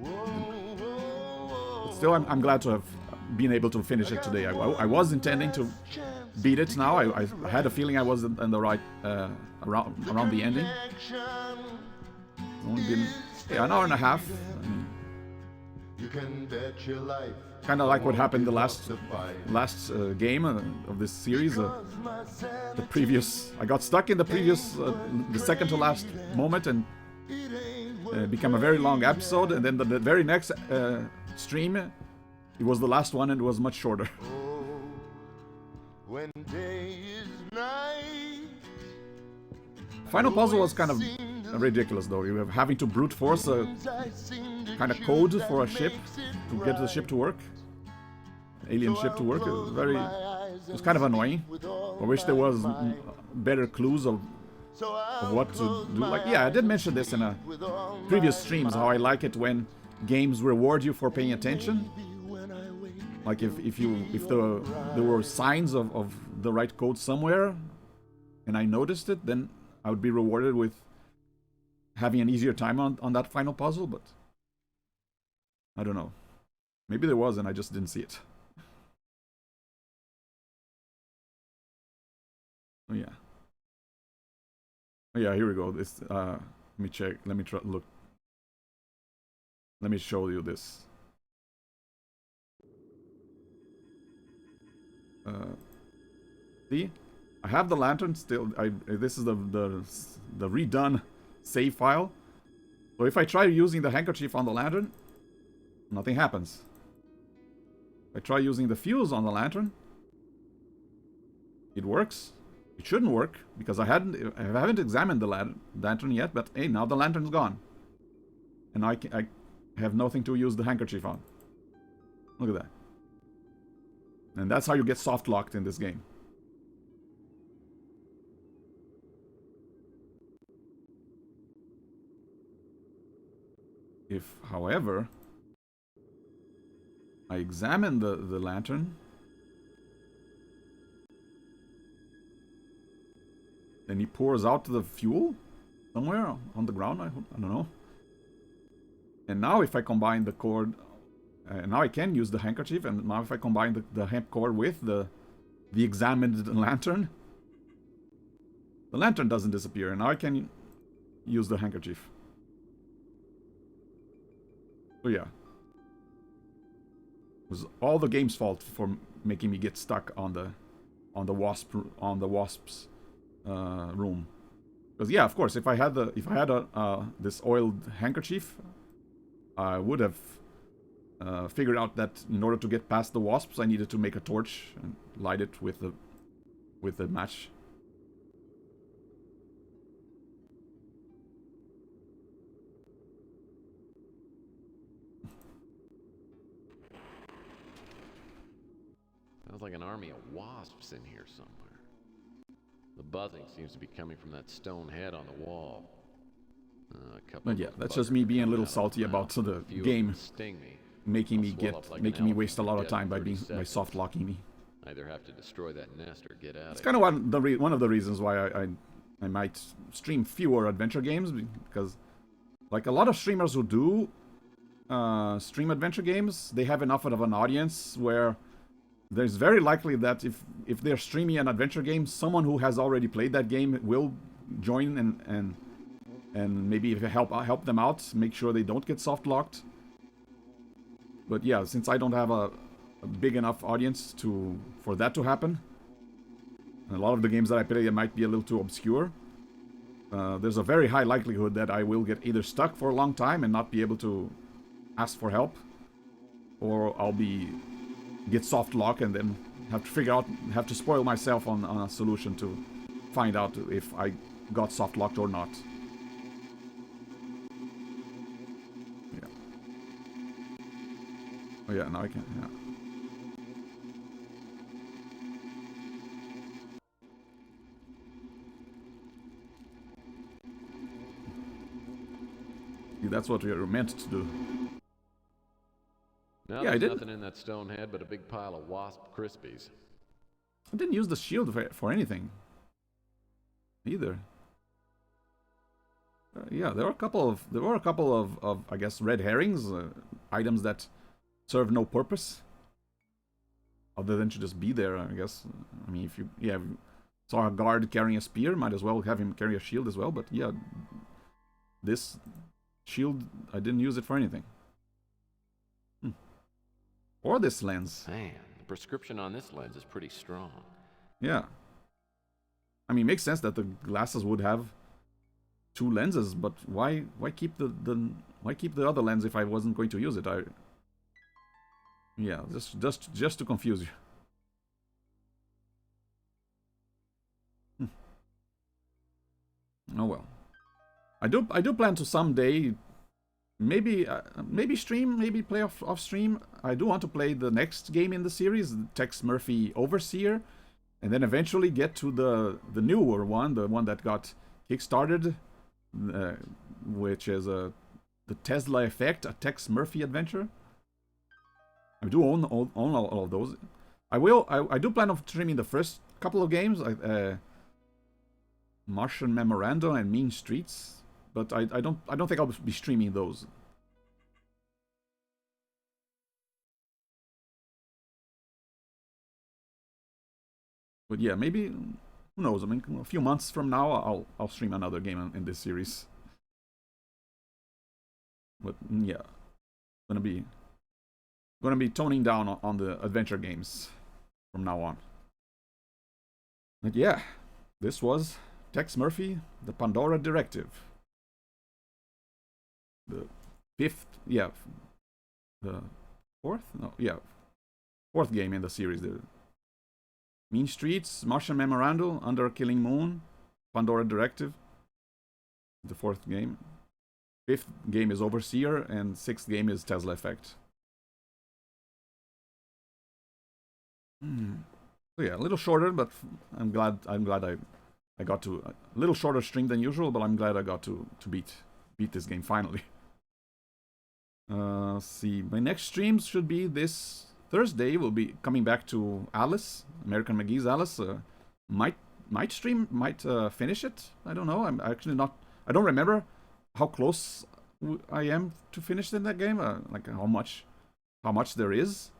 But still, I'm glad to have been able to finish it today. I was intending to beat it now. I had a feeling I was in the right around the ending. It's only been an hour and a half. You can bet your life Kind of like what happened the last game of this series. The previous, I got stuck in the previous, the second to last moment, and it became a very long episode. And then the very next stream, it was the last one, and it was much shorter. When day is night, Final puzzle was kind of ridiculous, though. You were having to brute force a kind of code for a ship to get the ship to work. Alien ship to work. It was kind of annoying. I wish there was better clues of what to do. Like, yeah, I did mention this in a previous streams, how I like it when games reward you for paying attention. Like if there were signs of the right code somewhere, and I noticed it, then I would be rewarded with having an easier time on that final puzzle. But I don't know. Maybe there was, and I just didn't see it. Oh yeah. Oh yeah, here we go. This let me check. Let me try look. Let me show you this. See? I have the lantern still. This is the redone save file. So if I try using the handkerchief on the lantern, nothing happens. If I try using the fuse on the lantern, it works. It shouldn't work because I haven't examined the lantern yet, but hey, now the lantern's gone. And I have nothing to use the handkerchief on. Look at that. And that's how you get soft locked in this game. If, however, I examine the lantern, then he pours out the fuel somewhere on the ground. I don't know. And now if I combine the cord, now I can use the handkerchief. And now if I combine the hemp cord with the examined lantern, the lantern doesn't disappear. And now I can use the handkerchief. So yeah, it was all the game's fault for making me get stuck on the wasp's room. Because yeah, of course, if I had this oiled handkerchief, I would have figured out that in order to get past the wasps, I needed to make a torch and light it with the match. Sounds like an army of wasps in here somewhere. The buzzing seems to be coming from that stone head on the wall. But yeah, that's just me being a little salty about the game making me waste a lot of time by soft locking me. Either have to destroy that nest or get out. It's kind of one of the reasons why I might stream fewer adventure games, because like a lot of streamers who do stream adventure games, they have enough of an audience where there's very likely that if they're streaming an adventure game, someone who has already played that game will join and maybe help them out, make sure they don't get soft locked. But yeah, since I don't have a big enough audience for that to happen, and a lot of the games that I play might be a little too obscure, there's a very high likelihood that I will get either stuck for a long time and not be able to ask for help, or I'll get soft lock and then have to spoil myself on a solution to find out if I got soft locked or not. Yeah. Oh yeah, now I can. Yeah. See, that's what we are meant to do. Now there's nothing in that stone head but a big pile of wasp crispies. I didn't use the shield for anything either. Yeah, there were a couple of I guess red herrings, items that serve no purpose other than to just be there. I guess. I mean, if you saw a guard carrying a spear, might as well have him carry a shield as well. But yeah, this shield, I didn't use it for anything. or this lens. Man, the prescription on this lens is pretty strong. Yeah. I mean, it makes sense that the glasses would have 2 lenses, but why keep why keep the other lens if I wasn't going to use it? Yeah, just to confuse you. Oh well. I do plan to someday maybe stream, maybe play off stream. I do want to play the next game in the series, Tex Murphy Overseer, and then eventually get to the newer one, the one that got kickstarted, which is the Tesla Effect, a Tex Murphy adventure. I do own all of those. I do plan on streaming the first couple of games, Martian Memorandum and Mean Streets, but I don't think I'll be streaming those. But yeah, maybe, who knows? I mean, a few months from now, I'll stream another game in this series. But yeah, gonna be toning down on the adventure games from now on. But yeah, this was Tex Murphy, the Pandora Directive. The fourth game in the series. The Mean Streets, Martian Memorandum, Under Killing Moon, Pandora Directive. The 4th game. 5th game is Overseer, and 6th game is Tesla Effect. So yeah, a little shorter, but I'm glad I got to a little shorter stream than usual, but I'm glad I got to beat this game finally. See, my next streams should be this Thursday. We'll be coming back to Alice, American McGee's Alice. Might stream, might finish it. I don't know. I'm actually not. I don't remember how close I am to finish in that game. Like how much there is.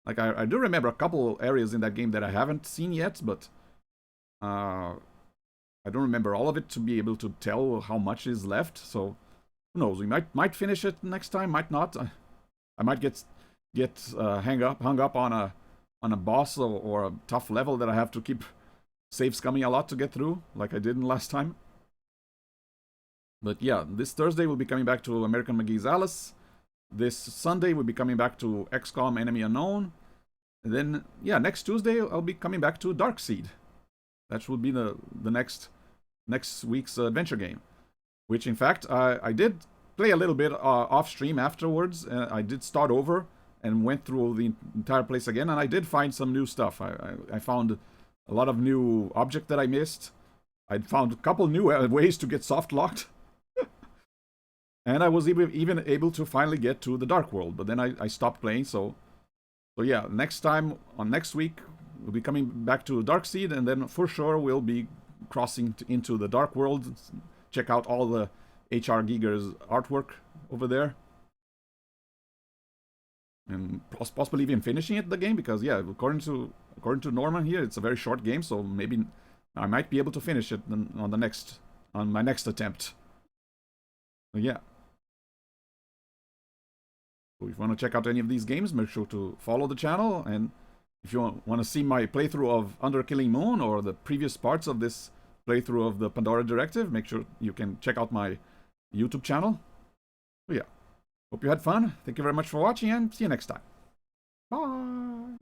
Like I do remember a couple areas in that game that I haven't seen yet, but I don't remember all of it to be able to tell how much is left. So who knows? We might finish it next time, might not. I might get hung up on a boss or a tough level that I have to keep saves coming a lot to get through, like I did in last time. But yeah, this Thursday we'll be coming back to American McGee's Alice. This Sunday we'll be coming back to XCOM Enemy Unknown. And then, yeah, next Tuesday I'll be coming back to Darkseid. That will be the next week's adventure game. Which, in fact, I did play a little bit off stream afterwards. I did start over and went through the entire place again, and I did find some new stuff. I found a lot of new objects that I missed. I found a couple new ways to get soft locked. And I was even able to finally get to the Dark World, but then I stopped playing. So yeah, next week we'll be coming back to Darkseid, and then for sure we'll be crossing into the Dark World. Check out all the H.R. Giger's artwork over there, and possibly even finishing the game, because yeah, according to Norman here, it's a very short game, so maybe I might be able to finish it on my next attempt. So yeah. So if you want to check out any of these games, make sure to follow the channel. And if you want to see my playthrough of Under Killing Moon or the previous parts of this playthrough of the Pandora Directive, make sure you can check out my YouTube channel. So yeah, hope you had fun. Thank you very much for watching, and see you next time. Bye!